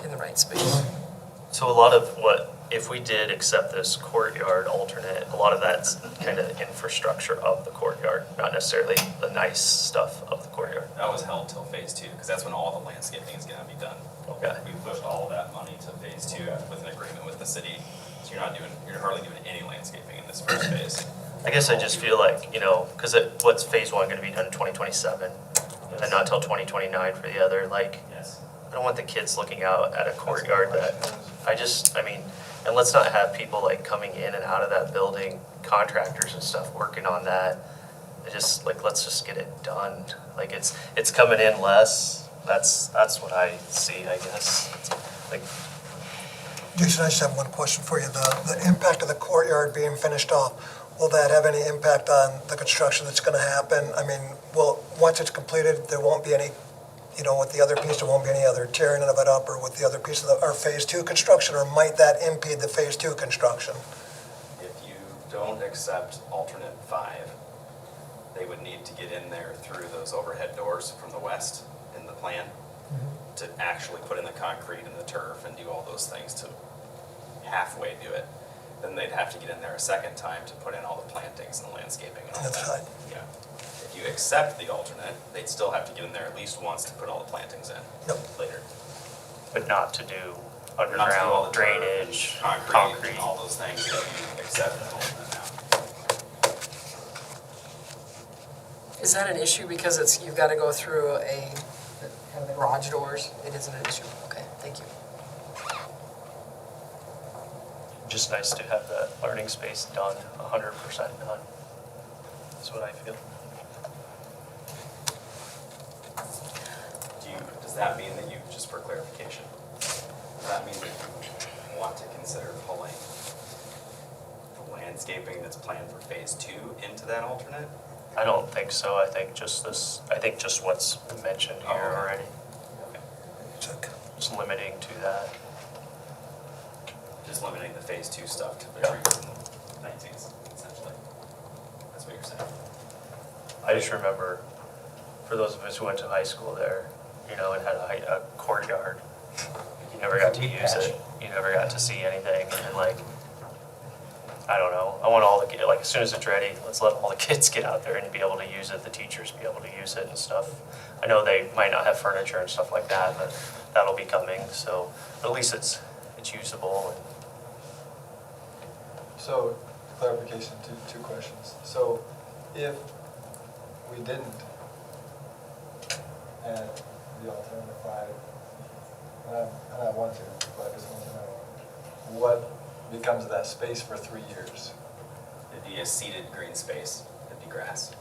in the right space. So a lot of what, if we did accept this courtyard alternate, a lot of that's kind of infrastructure of the courtyard, not necessarily the nice stuff of the courtyard. That was held till phase two, because that's when all the landscaping is gonna be done. Okay. We pushed all of that money to phase two with an agreement with the city, so you're hardly doing any landscaping in this first phase. I guess I just feel like, you know, because what's phase one gonna be done in 2027, and then not till 2029 for the other, like, Yes. I don't want the kids looking out at a courtyard that, and let's not have people like coming in and out of that building, contractors and stuff working on that. Let's just get it done. Like, it's coming in less, that's what I see, I guess. Like, Jason, I just have one question for you. The impact of the courtyard being finished off, will that have any impact on the construction that's going to happen? I mean, once it's completed, there won't be any, you know, with the other piece, there won't be any other tearing of it up, or with the other piece of our phase two construction, or might that impede the phase two construction? If you don't accept alternate 5, they would need to get in there through those overhead doors from the west in the plan to actually put in the concrete and the turf and do all those things to halfway do it. Then they'd have to get in there a second time to put in all the plantings and the landscaping and all that. That's right. Yeah. If you accept the alternate, they'd still have to get in there at least once to put all the plantings in later. but not to do Not to do all underground the turf and drainage, concrete and all those things that you accept as alternate now. Is that an issue because you've got to go through kind of the garage doors? It isn't an issue. Okay, thank you. Just nice to have that learning space done, 100% done. That's what I feel. Does that mean that you, just for clarification, does that mean that you want to consider pulling the landscaping that's planned for phase 2 into that alternate? I don't think so. I think just what's mentioned here already. Okay. Just limiting to that. just limiting the phase 2 stuff to the trees and the plantings, essentially. That's what you're saying. I just remember, for those of us who went to high school there, you know, it had a courtyard. You never got to use it. You never got to see anything. And like, I don't know. I want all the, like, as soon as it's ready, let's let all the kids get out there and be able to use it, the teachers be able to use it and stuff. I know they might not have furniture and stuff like that, but that'll be coming, so at least it's usable. And So, clarification, two questions. So, if we didn't add the alternative 5, and I want to, but I just want to know, what becomes of that space for 3 years? It'd be a seeded green space. It'd be grass.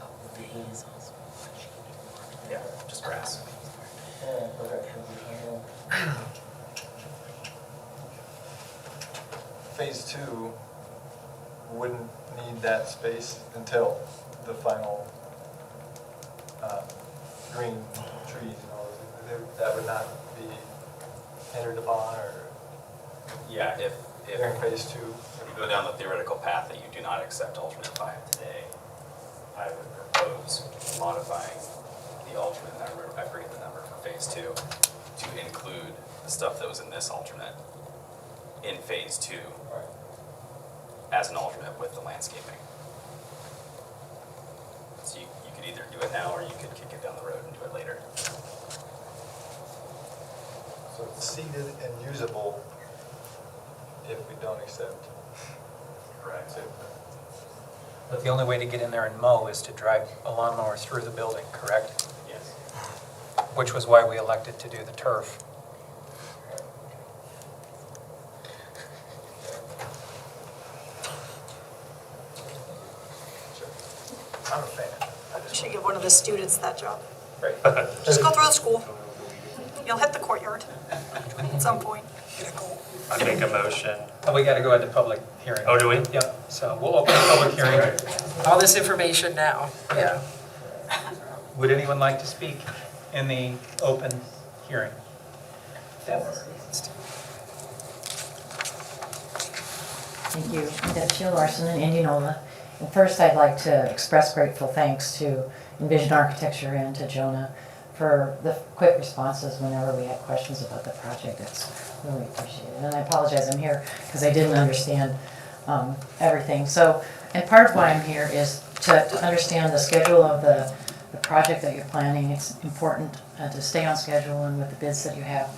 Yeah, just grass. Okay. Phase 2 wouldn't need that space until the final green trees, you know, that would not be hindered upon, or Yeah, if during phase 2. you go down the theoretical path that you do not accept alternate 5 today, I would propose modifying the alternate number, I forget the number for phase 2, to include the stuff that was in this alternate in phase 2 as an alternate with the landscaping. So you could either do it now or you could kick it down the road and do it later. So it's seeded and usable if we don't accept. Correct. But the only way to get in there and mow is to drive a lawnmower through the building, correct? Yes. Which was why we elected to do the turf. I'm a fan. You should give one of the students that job. Right. Just go through the school. You'll hit the courtyard at some point. I make a motion. We got to go into public hearing. Oh, do we? Yep, so we'll open the public hearing. All this information now, yeah. Would anyone like to speak in the open hearing? Thank you. That's Sheila Larson in Indianola. And first, I'd like to express grateful thanks to Envision Architecture and to Jonah for the quick responses whenever we had questions about the project. That's really appreciated. And I apologize, I'm here because I didn't understand everything. So, and part of why I'm here is to understand the schedule of the project that you're planning. It's important to stay on schedule and with the bids that you have,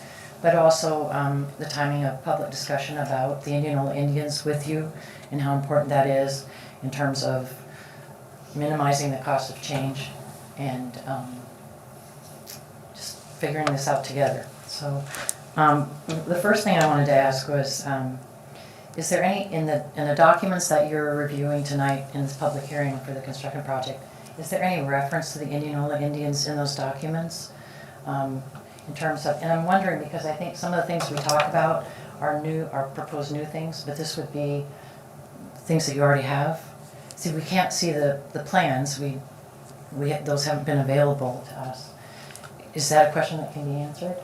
but also the timing of public discussion about the Indianola Indians with you and how important that is in terms of minimizing the cost of change and just figuring this out together. So the first thing I wanted to ask was, is there any, in the documents that you're reviewing tonight in this public hearing for the construction project, is there any reference to the Indianola Indians in those documents? In terms of, and I'm wondering because I think some of the things we talk about are new, are proposed new things, but this would be things that you already have. See, we can't see the plans, those haven't been available to us. Is that a question that can be answered?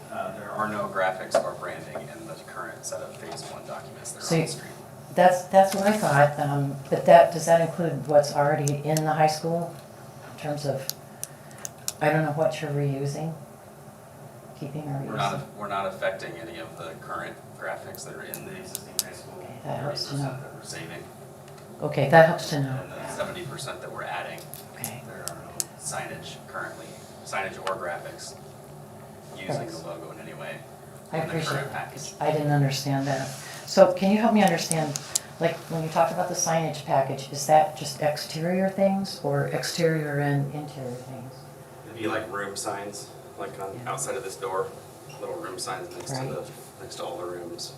There are no graphics or branding in the current set of phase 1 documents that are So on the screen. that's what I thought, but does that include what's already in the high school? In terms of, I don't know what you're reusing, keeping or reusing? We're not affecting any of the current graphics that are in the existing high school. That helps to know. 30% that we're saving. Okay, that helps to know. And the 70% that we're adding. Okay. There are no signage currently, signage or graphics using Thanks. the logo in any way. I in the appreciate current that. package. I didn't understand that. So can you help me understand, like, when you talk about the signage package, is that just exterior things or exterior and interior things? It'd be like room signs, like on outside of this door, little room signs Right. next to all the rooms.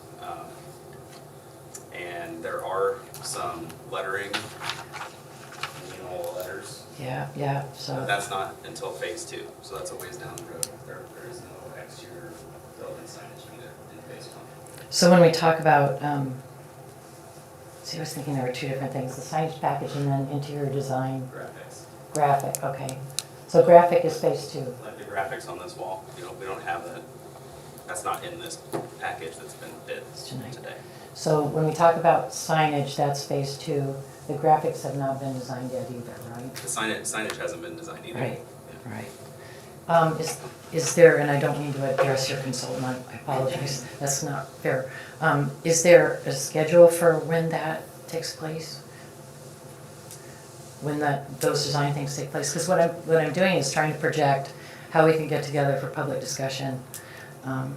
And there are some lettering, letters. Yeah, so. But that's not until phase 2, so that's a ways down the road. There is no exterior building signage in phase 1. So when we talk about, see, I was thinking there were two different things, the signage package and then interior design. Graphics. Graphic, okay. So graphic is phase 2. Like the graphics on this wall, we don't have that That's not in this package that's been bid today. So when we talk about signage, that's phase 2. The graphics have not been designed yet either, right? The signage hasn't been designed either. Right, right. Is there, and I don't mean to address your consultant, I apologize, that's not fair. Is there a schedule for when that takes place? When those design things take place? Because what I'm doing is trying to project how we can get together for public discussion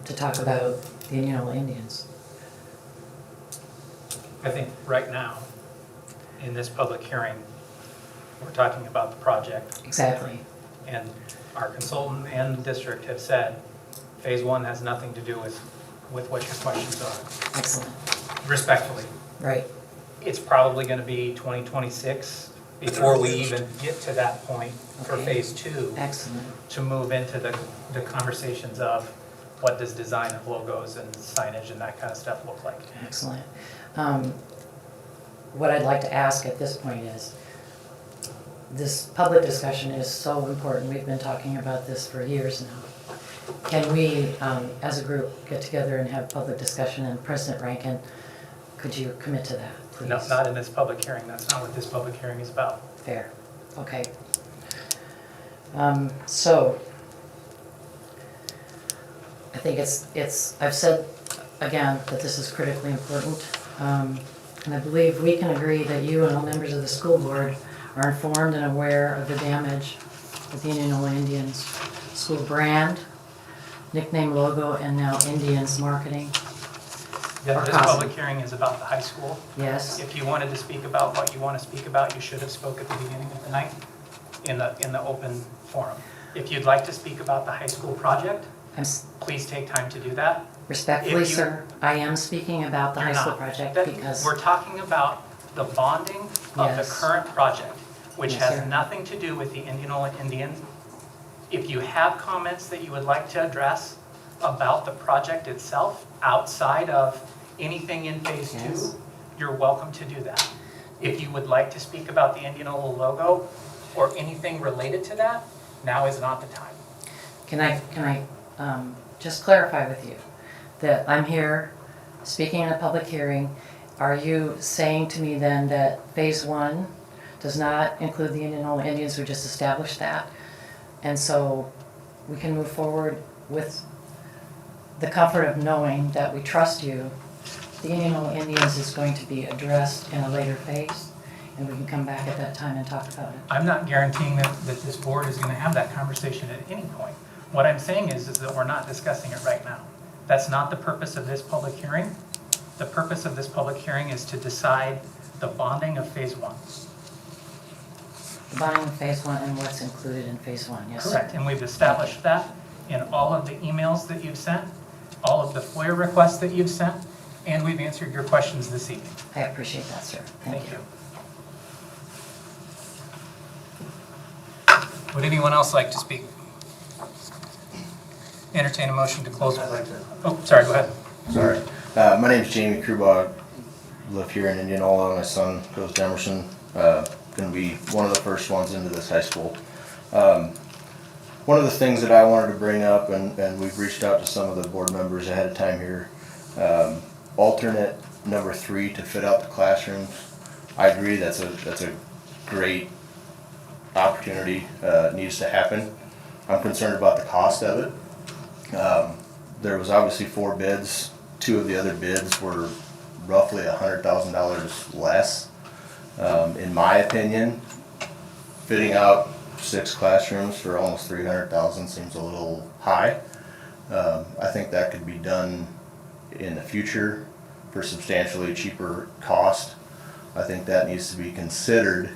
to talk about the Indianola Indians. I think right now, in this public hearing, we're talking about the project. Exactly. And our consultant and the district have said, phase 1 has nothing to do with what your questions are. Excellent. Respectfully. Right. It's probably gonna be 2026 before we even get to that point for Okay. phase 2. Excellent. To move into the conversations of what does design of logos and signage and that kind of stuff look like. Excellent. What I'd like to ask at this point is, this public discussion is so important. We've been talking about this for years now. Can we, as a group, get together and have public discussion? And President Rankin, could you commit to that, please? No, not in this public hearing. That's not what this public hearing is about. Fair. Okay. So, I think I've said again that this is critically important. And I believe we can agree that you and all members of the school board are informed and aware of the damage that the Indianola Indians school brand, nickname, logo, and now Indians marketing. Yeah, this public hearing is about the high school. Yes. If you wanted to speak about what you want to speak about, you should have spoke at the beginning of the night in the open forum. If you'd like to speak about the high school project, please take time to do that. Respectfully, sir, I am speaking about the high school project because... We're talking about the bonding of the current project, which Yes, has sir. nothing to do with the Indianola Indians. If you have comments that you would like to address about the project itself, outside of anything in phase 2, you're welcome to do that. If you would like to speak about the Indianola logo or anything related to that, now is not the time. Can I just clarify with you that I'm here speaking in a public hearing? Are you saying to me then that phase 1 does not include the Indianola Indians? We just established that, and so we can move forward with the comfort of knowing that we trust you. The Indianola Indians is going to be addressed in a later phase, and we can come back at that time and talk about it. I'm not guaranteeing that this board is going to have that conversation at any point. What I'm saying is that we're not discussing it right now. That's not the purpose of this public hearing. The purpose of this public hearing is to decide the bonding of phase 1. The bonding of phase 1 and what's included in phase 1, yes, sir. Correct, and we've established that in all of the emails that you've sent, all of the FOIA requests that you've sent, and we've answered your questions this evening. I appreciate that, sir. Thank you. Would anyone else like to speak? Entertain a motion to close. Oh, sorry, go ahead. Sorry. My name's Jamie Krubog. Live here in Indianola. My son goes to Emerson. Going to be one of the first ones into this high school. One of the things that I wanted to bring up, and we've reached out to some of the board members ahead of time here, alternate number 3 to fit out the classrooms. I agree that's a great opportunity. Needs to happen. I'm concerned about the cost of it. There was obviously 4 bids. 2 of the other bids were roughly $100,000 less. In my opinion, fitting out 6 classrooms for almost $300,000 seems a little high. I think that could be done in the future for substantially cheaper cost. I think that needs to be considered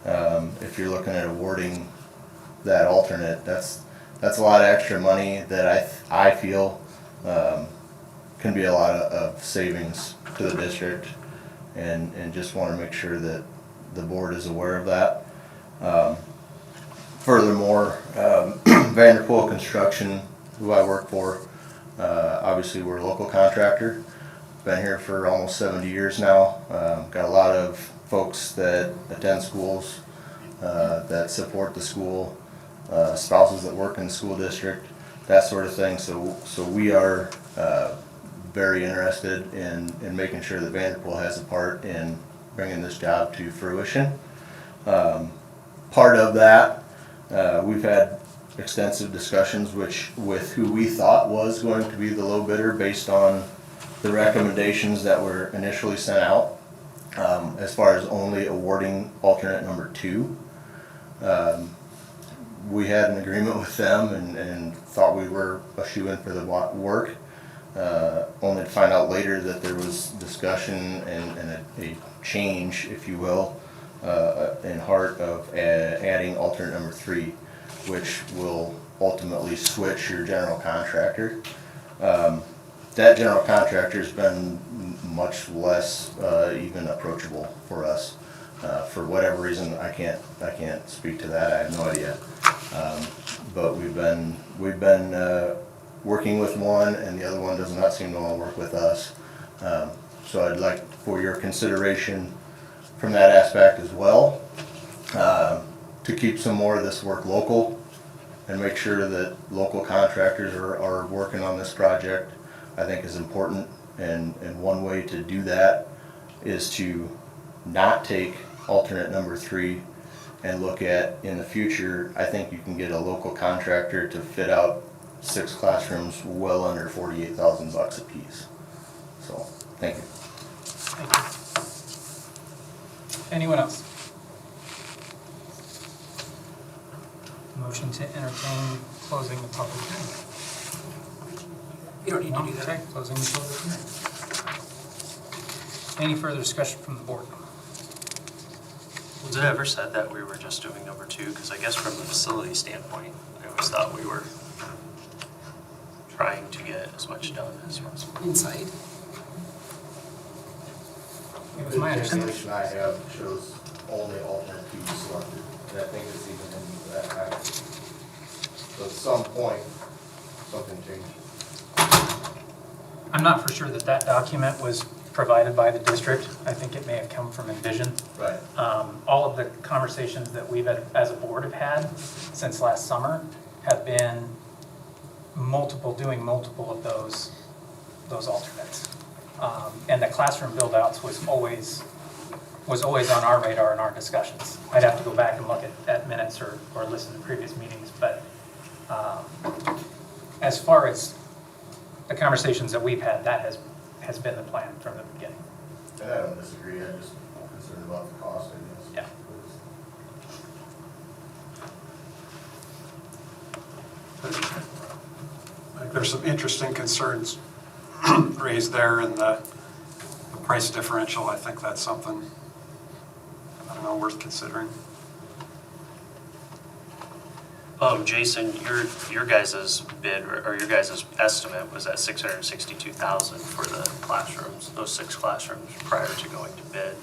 if you're looking at awarding that alternate. That's a lot of extra money that I feel can be a lot of savings to the district, and just want to make sure that the board is aware of that. Furthermore, Vanderpool Construction, who I work for, obviously we're a local contractor. Been here for almost 70 years now. Got a lot of folks that attend schools, that support the school, spouses that work in the school district. that sort of thing. So we are very interested in making sure that Vanderpool has a part in bringing this job to fruition. Part of that, we've had extensive discussions with who we thought was going to be the low bidder based on the recommendations that were initially sent out. As far as only awarding alternate number 2, we had an agreement with them and thought we were a shoo-in for the work, only to find out later that there was discussion and a change, if you will, in heart of adding alternate number 3, which will ultimately switch your general contractor. That general contractor's been much less even approachable for us. For whatever reason, I can't speak to that. I have no idea. But we've been working with one, and the other one does not seem to want to work with us. So I'd like for your consideration from that aspect as well, to keep some more of this work local and make sure that local contractors are working on this project, I think is important. And one way to do that is to not take alternate number 3 and look at, in the future, I think you can get a local contractor to fit out 6 classrooms well under $48,000 a piece. So, thank you. Thank you. Anyone else? Motion to entertain closing the public hearing. You don't need to do that. Okay, closing the public hearing. Any further discussion from the board? Was it ever said that we were just doing number 2? Because I guess from the facility standpoint, I always thought we were trying to get as much done as possible. Inside. It was my The understanding. information I have shows only alternate 2 selected, and I think it's even in that package. So at some point, something changed. I'm not for sure that document was provided by the district. I think it may have come from Envision. Right. All of the conversations that we've, as a board, have had since last summer have been doing multiple of those alternates. And the classroom build-outs was always on our radar in our discussions. I'd have to go back and look at minutes or listen to previous meetings, but as far as the conversations that we've had, that has been the plan from the beginning. And I don't disagree, I'm just concerned about the cost, I guess. I think there's some interesting concerns raised there in the price differential. I think that's something, I don't know, worth considering. Jason, your guys' bid or your guys' estimate was at $662,000 for the classrooms, those 6 classrooms prior to going to bid.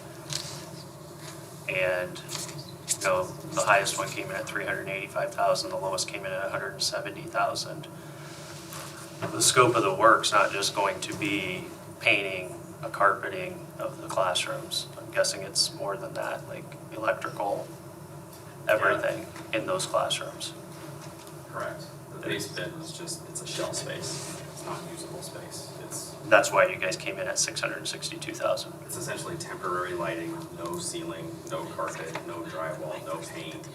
And the highest one came in at $385,000, the lowest came in at $170,000. The scope of the work's not just going to be painting, a carpeting of the classrooms. I'm guessing it's more than that, like electrical, everything in those classrooms. Correct. The base bid was just, it's a shell space. It's not usable space. That's why you guys came in at $662,000. It's essentially temporary lighting, no ceiling, no carpet, no drywall, no paint,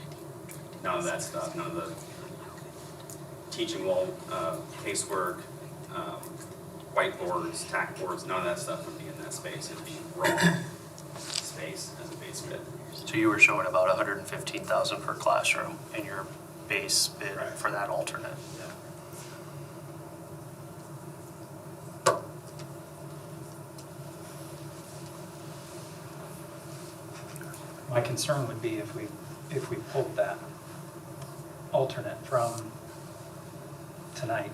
none of that stuff, none of the teaching wall, casework, whiteboards, tack boards, none of that stuff would be in that space. It'd be raw space as a base bid. So you were showing about $115,000 per classroom in your base bid for that alternate. Yeah. My concern would be if we pulled that alternate from tonight,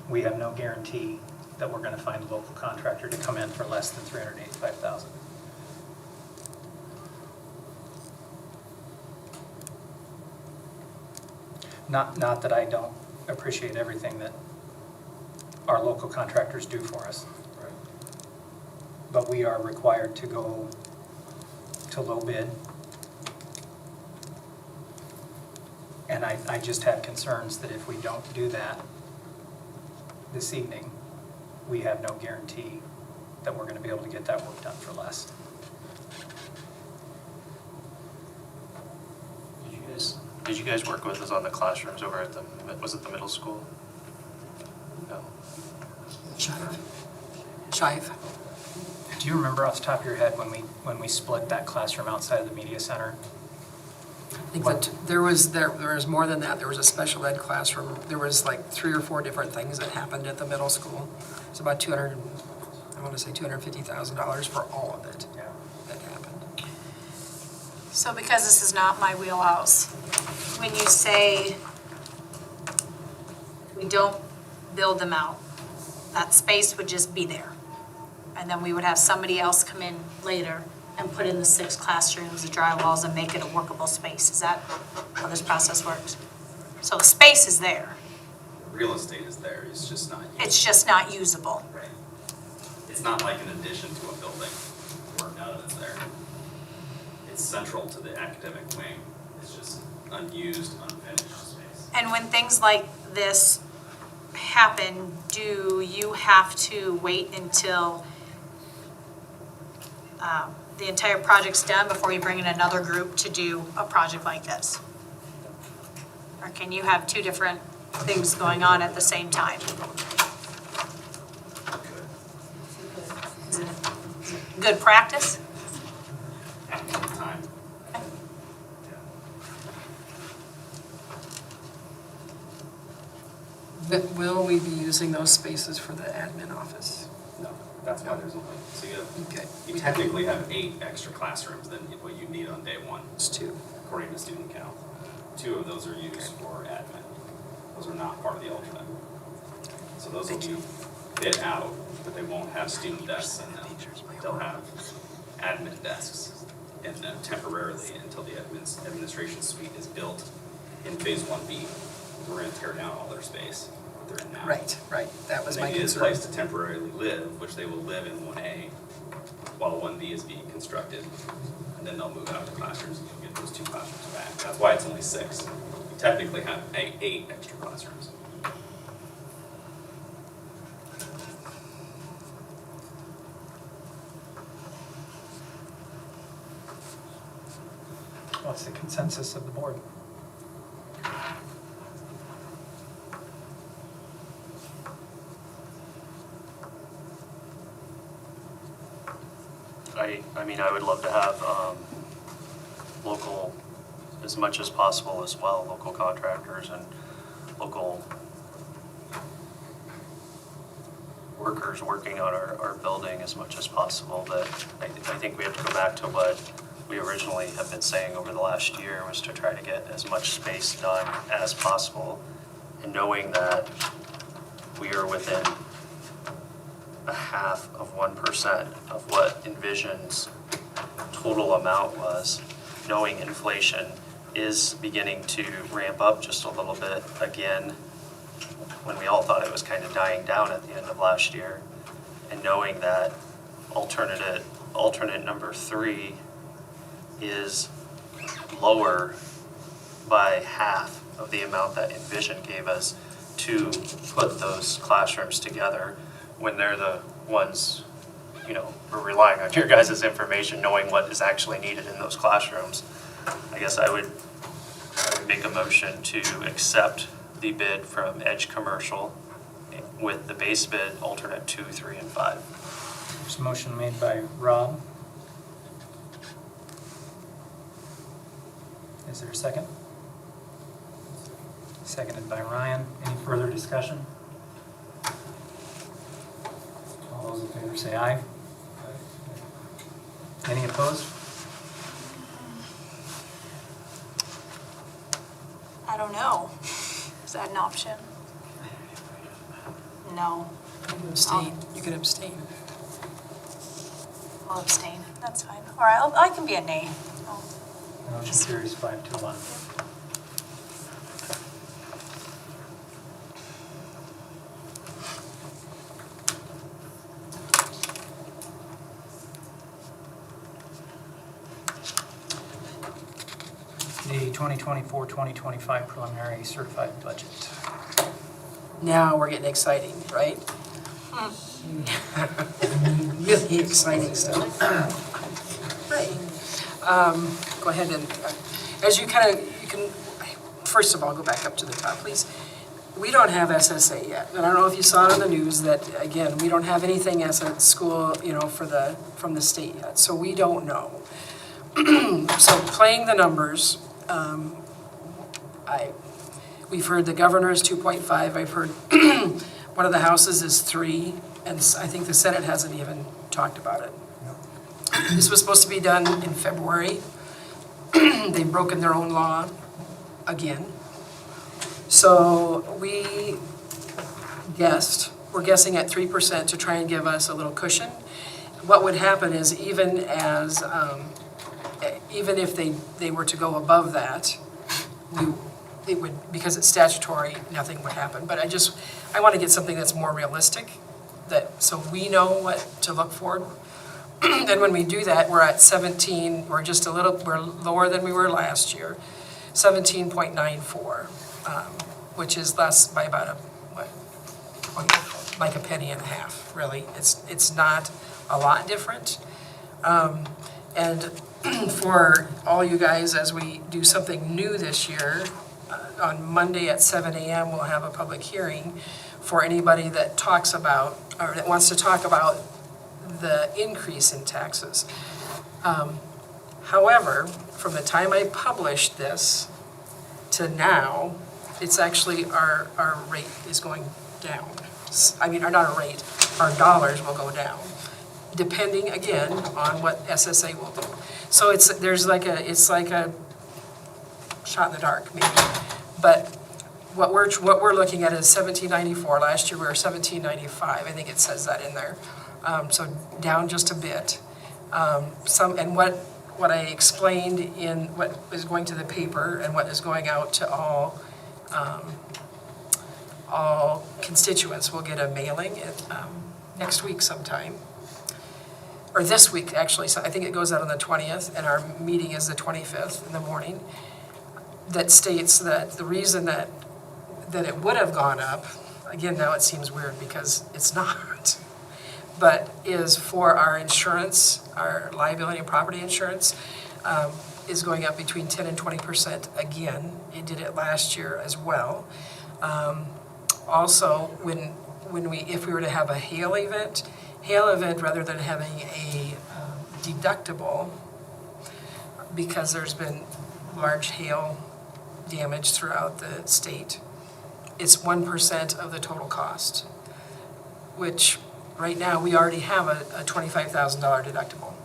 we have no guarantee that we're going to find a local contractor to come in for less than $385,000. Not that I don't appreciate everything that our local contractors do for us, but we are required to go to low bid And I just have concerns that if we don't do that this evening, we have no guarantee that we're gonna be able to get that work done for less. Did you guys work with us on the classrooms over at was it the middle school? No. Shive. Do you remember off the top of your head when we split that classroom outside of the media center? I think that there was more than that. There was a special ed classroom. There was like 3 or 4 different things that happened at the middle school. It's about $250,000 for all of it that happened. So because this is not my wheelhouse, when you say we don't build them out, that space would just be there. And then we would have somebody else come in later and put in the 6 classrooms, the drywalls, and make it a workable space. Is that how this process works? So the space is there. Real estate is there, it's just not used. It's just not usable. Right. It's not like an addition to a building where none of it's there. It's central to the academic wing. It's just unused, unfinished space. And when things like this happen, do you have to wait until the entire project's done before you bring in another group to do a project like this? Or can you have 2 different things going on at the same time? Is it good practice? At one time. But will we be using those spaces for the admin office? No, that's why there's only, so Okay. you technically have 8 extra classrooms than what you need on day 1. It's 2. According to student count. 2 of those are used for admin. Those are not part of the alternate. So those will be bid out, but they won't have student desks in them. They'll have admin desks in them temporarily until the administration suite is built in phase 1B. We're gonna tear down all their space that they're in now. Right. That was my And they need a concern. place to temporarily live, which they will live in 1A while 1B is being constructed. And then they'll move out to classrooms and you'll get those 2 classrooms back. That's why it's only 6. You technically have 8 extra classrooms. What's the consensus of the board? I mean, I would love to have local, as much as possible as well, local contractors and local workers working on our building as much as possible. But I think we have to go back to what we originally have been saying over the last year, was to try to get as much space done as possible. And knowing that we are within 0.5% of what Envision's total amount was, knowing inflation is beginning to ramp up just a little bit again, when we all thought it was kind of dying down at the end of last year, and knowing that alternate number 3 is lower by half of the amount that Envision gave us to put those classrooms together, when they're the ones, we're relying on your guys' information, knowing what is actually needed in those classrooms. I guess I would make a motion to accept the bid from Edge Commercial with the base bid, alternate 2, 3, and 5. There's a motion made by Rob. Is there a second? Seconded by Ryan. Any further discussion? All those in favor say aye. Any opposed? I don't know. Is that an option? No. You can abstain. I'll abstain. That's fine. All right, I can be a nay. Motion carries 5-1. the 2024-2025 preliminary certified budget. Now we're getting exciting, right? Really exciting stuff. Right. Go ahead and, as you kind of, you can, first of all, go back up to the top, please. We don't have SSA yet, and I don't know if you saw it on the news that, again, we don't have anything as a school, you know, from the state yet, so we don't know. So playing the numbers, we've heard the governor is 2.5, I've heard one of the houses is 3, and I think the Senate hasn't even talked about it. This was supposed to be done in February. They've broken their own law again. So we're guessing at 3% to try and give us a little cushion. What would happen is even if they were to go above that, it would, because it's statutory, nothing would happen. But I want to get something that's more realistic, so we know what to look for. Then when we do that, we're at 17, we're lower than we were last year, 17.94, which is less by about like a penny and a half, really. It's not a lot different. And for all you guys, as we do something new this year, on Monday at 7 a.m. we'll have a public hearing for anybody that talks about, or that wants to talk about the increase in taxes. However, from the time I published this to now, it's actually our rate is going down. I mean, not a rate, our dollars will go down, depending again on what SSA will do. So it's like a shot in the dark maybe. But what we're looking at is 1794. Last year we were 1795. I think it says that in there. So down just a bit. And what I explained in what is going to the paper and what is going out to all constituents will get a mailing next week sometime. Or this week, actually. So I think it goes out on the 20th, and our meeting is the 25th in the morning. That states that the reason that it would have gone up, again, now it seems weird because it's not, but is for our insurance, our liability and property insurance, is going up between 10 and 20% again. It did it last year as well. Also, if we were to have a hail event, rather than having a deductible, because there's been large hail damage throughout the state, it's 1% of the total cost, which right now we already have a $25,000 deductible.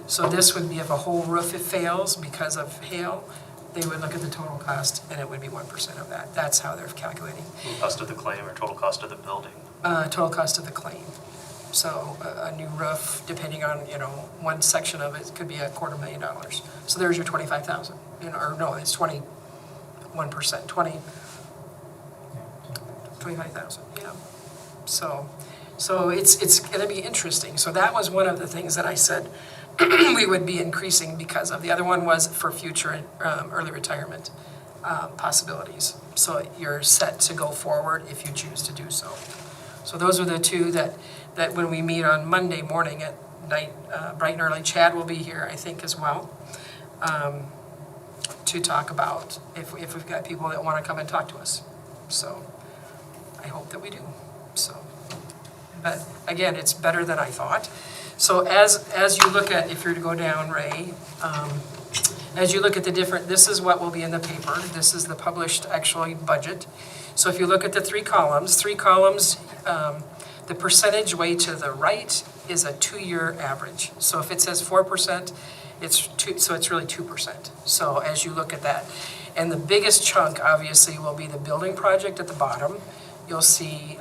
So this would be if a whole roof fails because of hail, they would look at the total cost and it would be 1% of that. That's how they're calculating. Cost of the claim or total cost of the building? Total cost of the claim. So a new roof, depending on, one section of it could be $250,000. So there's your 25,000. Or no, it's 21%, 25,000, yeah. So it's going to be interesting. So that was one of the things that I said we would be increasing because of. The other one was for future early retirement possibilities. So you're set to go forward if you choose to do so. So those are the two that when we meet on Monday morning at night, bright and early, Chad will be here, I think, as well, to talk about if we've got people that want to come and talk to us. So I hope that we do. So, but again, it's better than I thought. So as you look at, if you're to go down, Ray, as you look at the different, this is what will be in the paper. This is the published actually budget. So if you look at the three columns, the percentage way to the right is a 2-year average. So if it says 4%, it's really 2%. So as you look at that, and the biggest chunk obviously will be the building project at the bottom. You'll see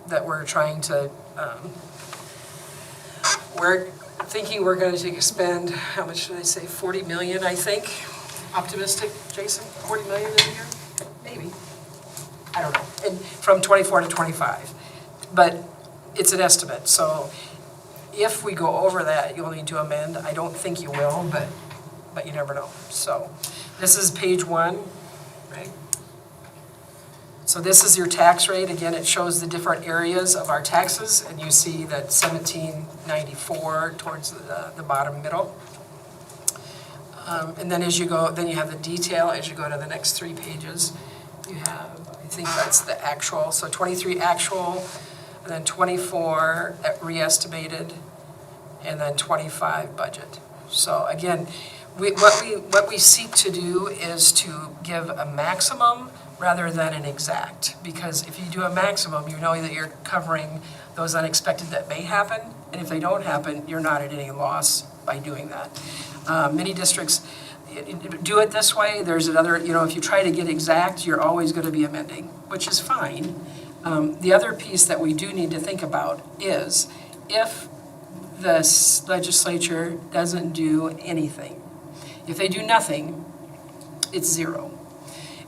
that we're trying to, we're thinking we're going to expend, how much should I say, 40 million, I think. Optimistic, Jason, 40 million in a year? Maybe. I don't know, and from 24 to 25. But it's an estimate, so if we go over that, you'll need to amend. I don't think you will, but you never know. So This is page 1, right? So this is your tax rate. Again, it shows the different areas of our taxes, and you see that 1794 towards the bottom middle. And then as you go, then you have the detail as you go to the next 3 pages. You have, I think that's the actual, so 23 actual, and then 24 re-estimated, and then 25 budget. So again, what we seek to do is to give a maximum rather than an exact, because if you do a maximum, you know that you're covering those unexpected that may happen, and if they don't happen, you're not at any loss by doing that. Many districts do it this way. There's another, if you try to get exact, you're always going to be amending, which is fine. The other piece that we do need to think about is if the legislature doesn't do anything, if they do nothing, it's 0.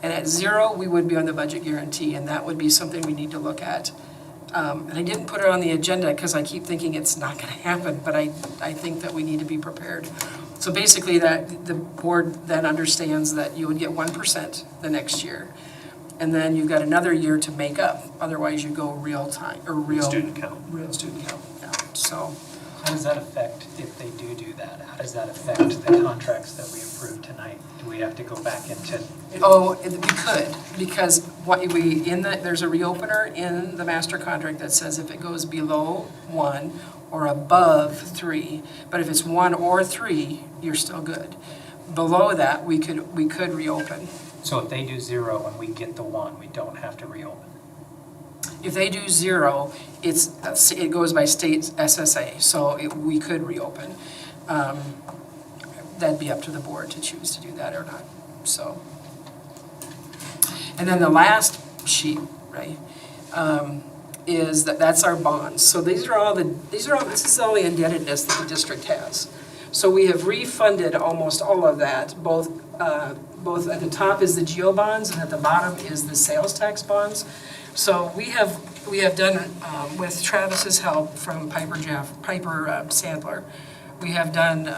And at 0, we would be on the budget guarantee, and that would be something we need to look at. And I didn't put it on the agenda because I keep thinking it's not going to happen, but I think that we need to be prepared. So basically that the board then understands that you would get 1% the next year. And then you've got another year to make up. Otherwise you go real time, or real Student count. Real student count, yeah. So. How does that affect, if they do that, how does that affect the contracts that we approved tonight? Do we have to go back into? Oh, we could, because there's a reopener in the master contract that says if it goes below 1 or above 3, but if it's 1 or 3, you're still good. Below that, we could reopen. So if they do 0 and we get the 1, we don't have to reopen? If they do 0, it goes by state SSA, so we could reopen. That'd be up to the board to choose to do that or not, so. And then the last sheet, right, is that's our bonds. So this is all the indebtedness that the district has. So we have refunded almost all of that, both at the top is the GEO bonds and at the bottom is the sales tax bonds. So we have done, with Travis's help from Piper Sandler, we have done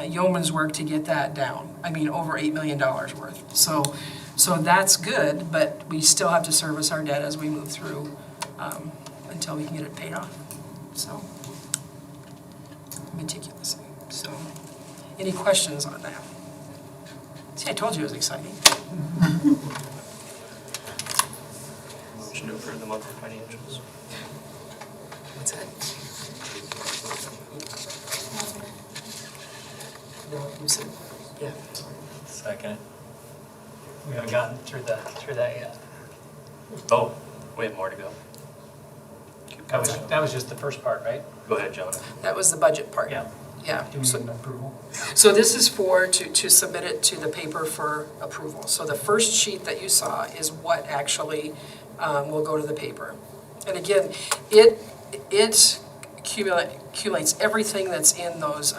yeoman's work to get that down. I mean, over $8 million worth. So that's good, but we still have to service our debt as we move through until we can get it paid off. So, meticulously. So, any questions on that? See, I told you it was exciting. Motion to approve the monthly financials. What's that? No, you said, yeah. Second. We haven't gotten through that yet. Oh, we have more to go. That was just the first part, right? Go ahead, Jonah. That was the budget part. Yeah. Yeah. Do we need an approval? So this is to submit it to the paper for approval. So the first sheet that you saw is what actually will go to the paper. And again, it accumulates everything that's in those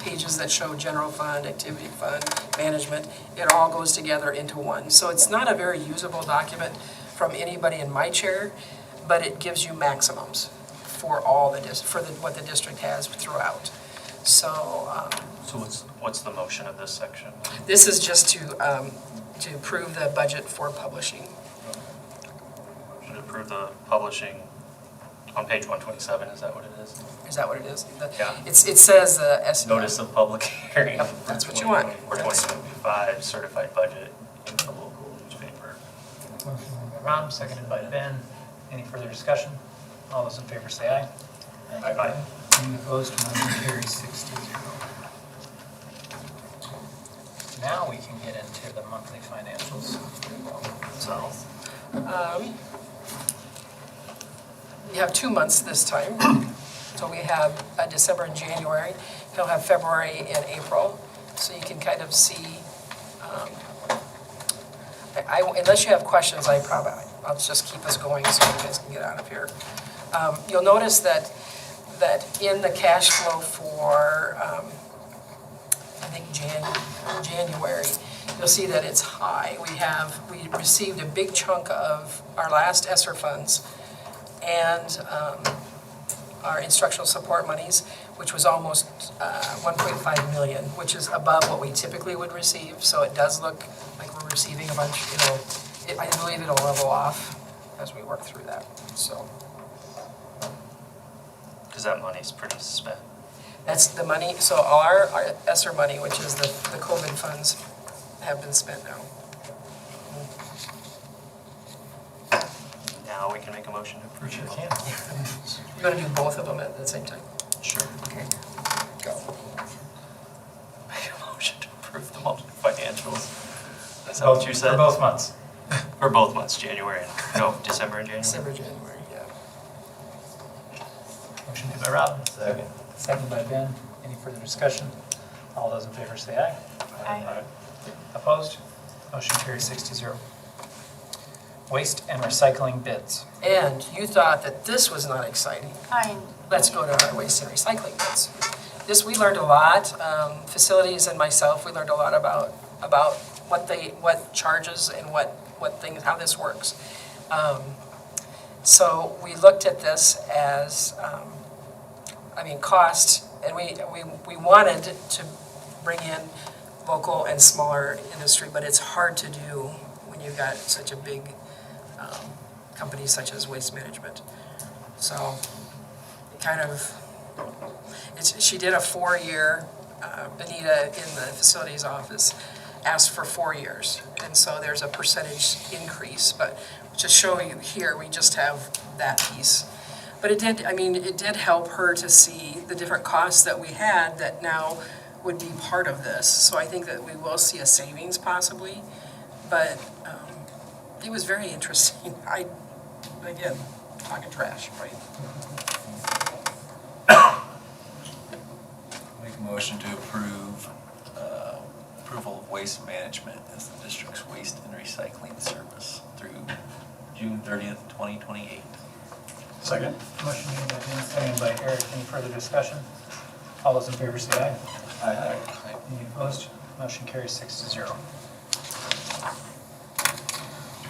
pages that show general fund, activity fund, management. It all goes together into one. So it's not a very usable document from anybody in my chair, but it gives you maximums for what the district has throughout. So. So what's the motion of this section? This is just to approve the budget for publishing. Motion to approve the publishing on page 127, is that what it is? Is that what it is? Yeah. It says Notice of public hearing. That's what you want. For 2025 certified budget in the local newspaper. Motion by Ron, seconded by Ben. Any further discussion? All those in favor say aye. Aye. Any opposed? Motion carries 6-0. Now we can get into the monthly financials. So, we have 2 months this time. So we have December and January. He'll have February and April. So you can kind of see, unless you have questions, I'll just keep us going so you guys can get out of here. You'll notice that in the cash flow for, I think January, you'll see that it's high. We received a big chunk of our last ESSER funds, and our instructional support monies, which was almost 1.5 million, which is above what we typically would receive. So it does look like we're receiving a bunch, I believe it'll level off as we work through that, so. Because that money's pretty spent. That's the money, so all our ESSER money, which is the COVID funds, have been spent now. Now we can make a motion to approve. Sure can. You want to do both of them at the same time? Sure. Okay. Go. Make a motion to approve the monthly financials. Is that what you said? For both months. For both months, January and, no, December and January? December, January, yeah. Motion made by Rob. Second. Seconded by Ben. Any further discussion? All those in favor say aye. Aye. Opposed? Motion carries 6-0. Waste and recycling bids. And you thought that this was not exciting. Fine. Let's go to our waste and recycling bids. We learned a lot, facilities and myself, we learned a lot about what charges and what things, how this works. So we looked at this as, cost, and we wanted to bring in local and smaller industry, but it's hard to do when you've got such a big company such as Waste Management. So it kind of, she did a 4-year, Benita in the facilities office asked for 4 years. And so there's a percentage increase, but to show you here, we just have that piece. But it did help her to see the different costs that we had that now would be part of this. So I think that we will see a savings possibly, but it was very interesting. Again, talking trash, right? Make a motion to approve approval of Waste Management as the district's waste and recycling service through June 30th, 2028. Second. Motion made by Ben, seconded by Eric. Any further discussion? All those in favor say aye. Aye. Any opposed? Motion carries 6-0.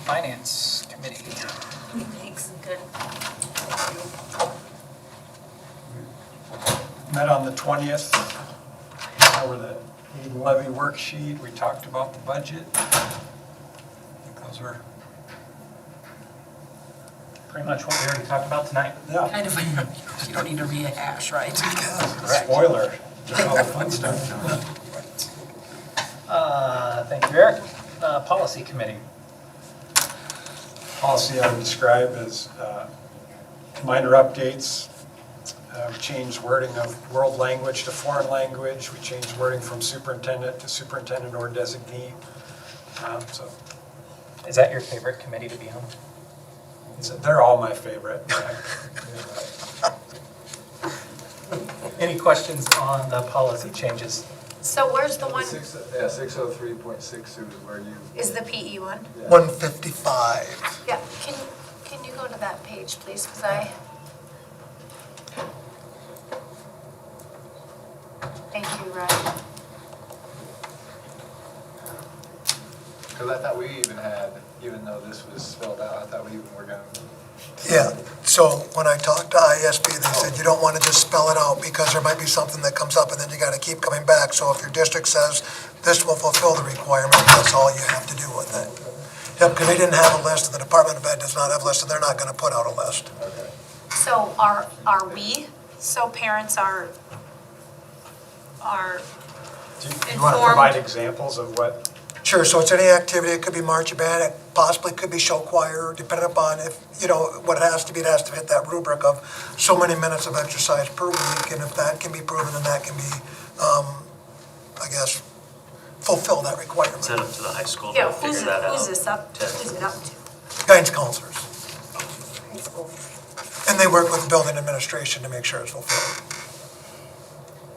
Finance Committee. Thanks, good. Met on the 20th, over the aid levy worksheet, we talked about the budget. I think those were Pretty much what we already talked about tonight. Yeah. Kind of, you don't need to rehash, right? Spoiler, just all the fun stuff. Thank you, Eric. Policy Committee. Policy I would describe as minor updates. We changed wording of world language to foreign language. We changed wording from superintendent to superintendent or designee. So Is that your favorite committee to be on? they're all my favorite. Any questions on the policy changes? So where's the one, 603.62 is where you. is the PE one? 155. Yeah, can you go to that page, please, because I. Thank you, Ryan. Because I thought we even had, even though this was spelled out, I thought we even were going to. Yeah, so when I talked to ISB, they said you don't want to just spell it out because there might be something that comes up and then you got to keep coming back. So if your district says this will fulfill the requirement, that's all you have to do with it. Yep, because they didn't have a list, and the Department of Ed does not have a list, and they're not going to put out a list. So are we, so parents are Do you want to provide examples of what? Sure, so it's any activity, it could be marching band, it possibly could be show choir, depending upon if, what it has to be hit that rubric of so many minutes of exercise per week, and if that can be proven, then that can be, fulfill that requirement. It's up to the high school Yeah, to figure that out. who's this up, who's it up to? Guidance counselors. And they work with the building administration to make sure it's fulfilled.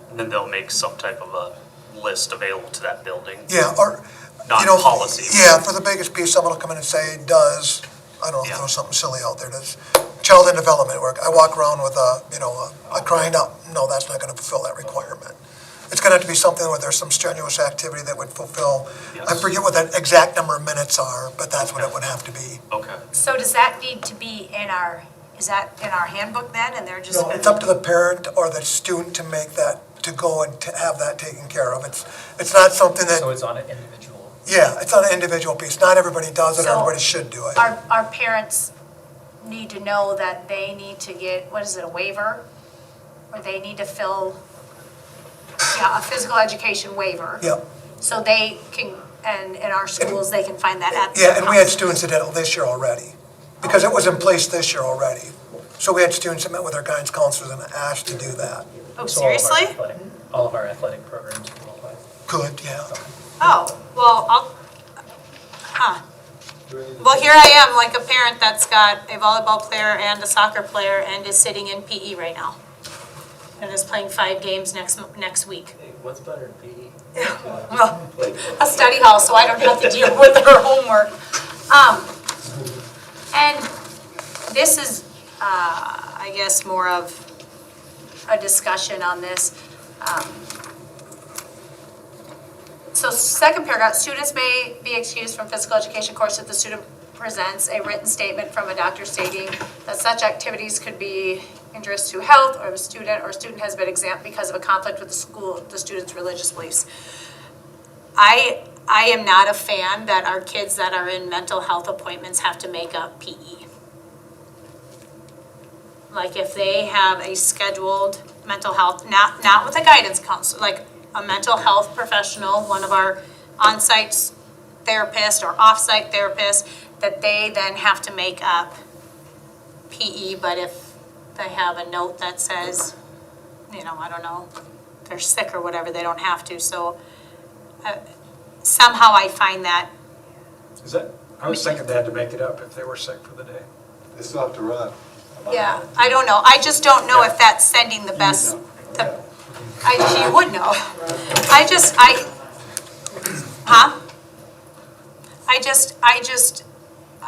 And then they'll make some type of a list available to that building. Yeah, or, Not policy. Yeah, for the biggest piece, someone will come in and say, does, I don't know, throw something silly out there, does child and development work? I walk around with a crying out, no, that's not gonna fulfill that requirement. It's gonna have to be something where there's some strenuous activity that would fulfill, I forget what that exact number of minutes are, but that's what it would have to be. Okay. So does that need to be in our Is that in our handbook then, and they're just? No, it's up to the parent or the student to make that, to go and to have that taken care of. It's not something that, So it's on an individual. yeah, it's on an individual piece. Not everybody does it, So- everybody should do it. Our parents need to know that they need to get, what is it, a waiver? Or they need to fill, a physical education waiver. Yep. So they can, and in our schools, they can find that at. Yeah, and we had students that did it this year already, because it was in place this year already. So we had students that met with their guidance counselors and asked to do that. Oh, So all of our seriously? all of our athletic programs will apply. Good, yeah. Oh, well, Well, here I am, like a parent that's got a volleyball player and a soccer player and is sitting in PE right now. And is playing 5 games next week. What's better than PE? Well, a study hall, so I don't have to deal with her homework. And this is, I guess, more of a discussion on this. So second paragraph, students may be excused from physical education course if the student presents a written statement from a doctor stating that such activities could be injurious to health or the student, or student has been exempt because of a conflict with the student's religious beliefs. I am not a fan that our kids that are in mental health appointments have to make up PE. Like if they have a scheduled mental health, not with a guidance counselor, like a mental health professional, one of our on-site therapists or off-site therapists, that they then have to make up PE, but if they have a note that says, I don't know, they're sick or whatever, they don't have to. So somehow I find that. Is that, I was thinking they had to make it up if they were sick for the day. They still have to run. Yeah, I don't know. I just don't know if that's sending the best. You would know.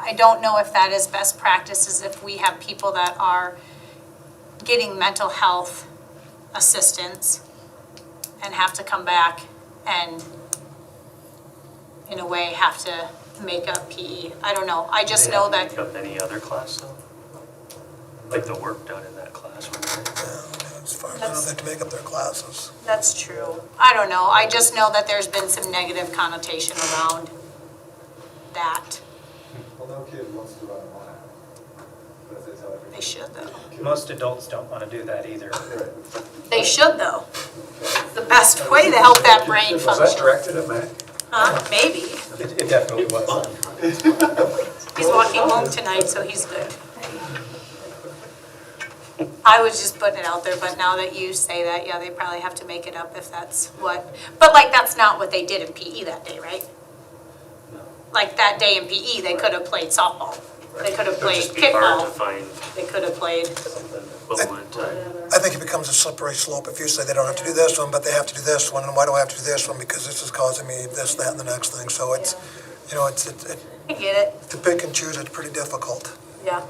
I don't know if that is best practices if we have people that are getting mental health assistance and have to come back and, in a way, have to make up PE. I don't know. I just know that. Make up any other class though? Like the work done in that class? As far as I know, they have to make up their classes. That's true. I don't know. I just know that there's been some negative connotation around that. Well, no kid wants to run a mile. But if they tell everybody. They should, though. Most adults don't want to do that either. They should, though. The best way to help that brain Was function. that directed at Matt? Maybe. It definitely was. He's walking home tonight, so he's good. I was just putting it out there, but now that you say that, yeah, they probably have to make it up if that's what, but like, that's not what they did in PE that day, right? Like, that day in PE, they could have played softball. They could have It would played just be hard to kickball. find They could have played. something equivalent to. I think it becomes a slippery slope if you say they don't have to do this one, but they have to do this one, and why do I have to do this one? Because this is causing me this, that, and the next thing. So it's, I get it. to pick and choose, it's pretty difficult. Yeah.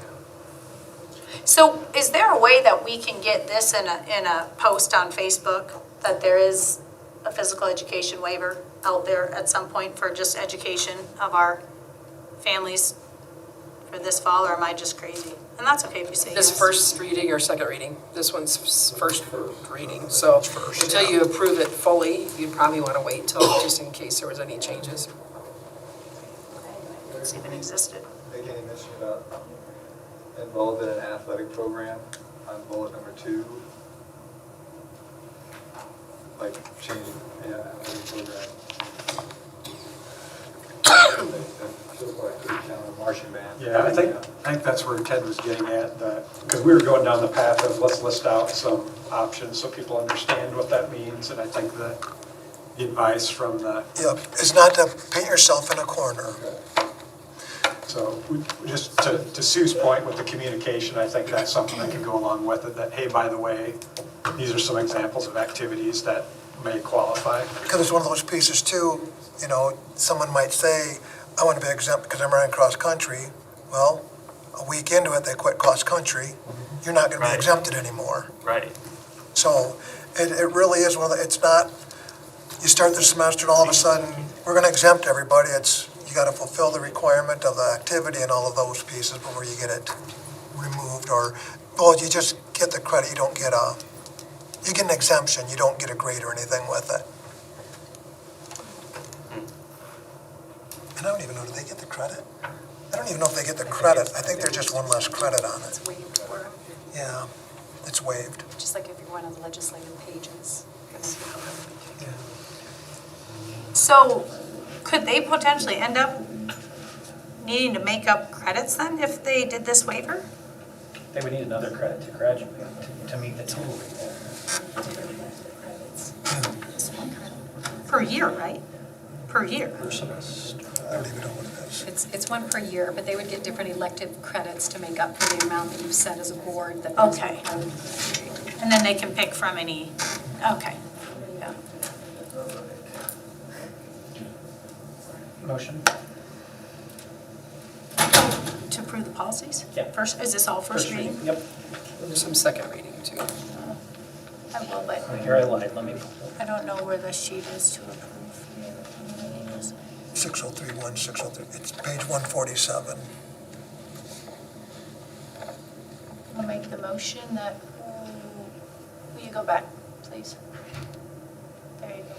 So is there a way that we can get this in a post on Facebook, that there is a physical education waiver out there at some point for just education of our families for this fall, or am I just crazy? And that's okay if you say This yes. first reading or second reading? This one's first reading, so until you approve it fully, you'd probably want to wait until, just in case there was any changes. It's even existed. Make any mention about involved in an athletic program on bullet number 2? Like changing, athletic program. Marching band. Yeah, I think that's where Ted was getting at, because we were going down the path of let's list out some options so people understand what that means, and I think the advice from the. Yep, is not to paint yourself in a corner. So just to Sue's point with the communication, I think that's something that can go along with it, that, hey, by the way, these are some examples of activities that may qualify. Because it's one of those pieces too, someone might say, I want to be exempt because I'm running cross-country. Well, a week into it, they quit cross-country. You're not going to be exempted anymore. Right. So it really is one of the, it's not, you start the semester and all of a sudden, we're going to exempt everybody. It's, you got to fulfill the requirement of the activity and all of those pieces before you get it removed or, oh, you just get the credit, you don't get you get an exemption, you don't get a grade or anything with it. And I don't even know, do they get the credit? I don't even know if they get the credit. I think there's just one less credit on it. It's waived for them, Yeah, it's waived. just like if you're one of the legislative pages. So could they potentially end up needing to make up credits then if they did this waiver? They would need another credit to graduate, to meet the total. Per year, right? Per year. I don't even know what it is. It's one per year, but they would get different elective credits to make up for the amount that you've set as a board that. Okay. And then they can pick from any, okay. Yeah. Motion? To approve the policies? Yeah. First, is this all first reading? Yep. There's some second reading too. I will, but Here I lied, let me. I don't know where the sheet is to approve. 6031, 603, it's page 147. I'll make the motion that, will you go back, please? There you go.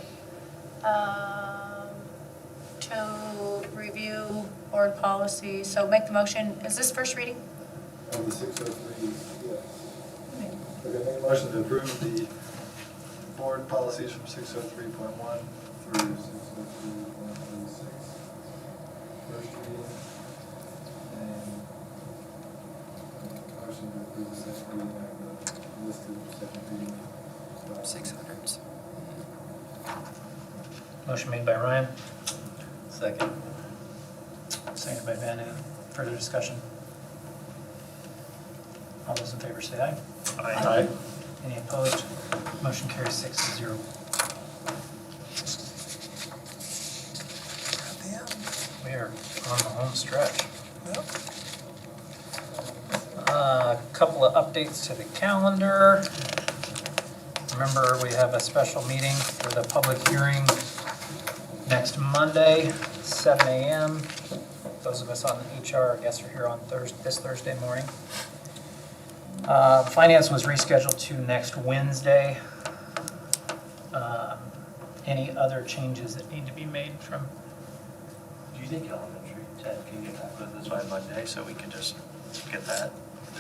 To review board policy, so make the motion, is this first reading? Of the 603, yeah. Okay, make a motion to approve the board policies from 603.1 through 603.16. First reading. And motion to approve the second reading of the listed second reading. 600s. Motion made by Ryan, Second. seconded by Ben. Any further discussion? All those in favor say aye. Aye. Any opposed? Motion carries 6-0. At the end. We are on the home stretch. Yep. A couple of updates to the calendar. Remember, we have a special meeting for the public hearing next Monday, 7 a.m. Those of us on HR, I guess, are here on this Thursday morning. Finance was rescheduled to next Wednesday. Any other changes that need to be made from? Do you think elementary, Ted, can get back with us by Monday so we can just get that?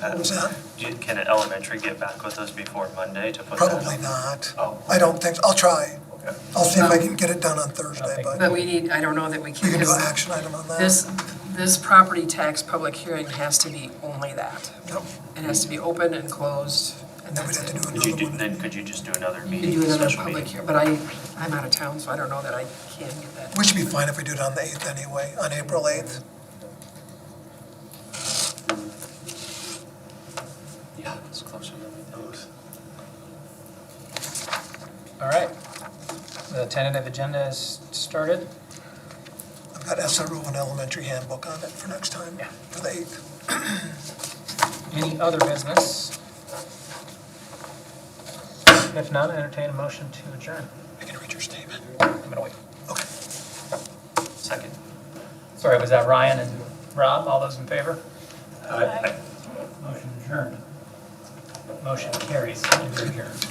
What's that? Can an elementary get back with us before Monday to put that? Probably not. Oh. I don't think, I'll try. Okay. I'll see if I can get it done on Thursday, but But we need, I don't know that we can. we can do an action item on that. This property tax public hearing has to be only that. Yep. It has to be open and closed, and Then we'd that's have to it. do Could you another do, one. then could you just do another You meeting? can do another special public meeting? hearing, but I'm out of town, so I don't know that I can get that. We should be fine if we do it on the 8th anyway, on April 8th. Yeah, it's closer than we think. All right. The tentative agenda is started. I've got SRO and elementary handbook on it for next time, Yeah. for the 8th. Any other business? If not, I entertain a motion to adjourn. I can read your statement. I'm gonna wait. Okay. Second. Sorry, was that Ryan and Rob? All those in favor? Aye. Motion adjourned. Motion carries. You're adjourned.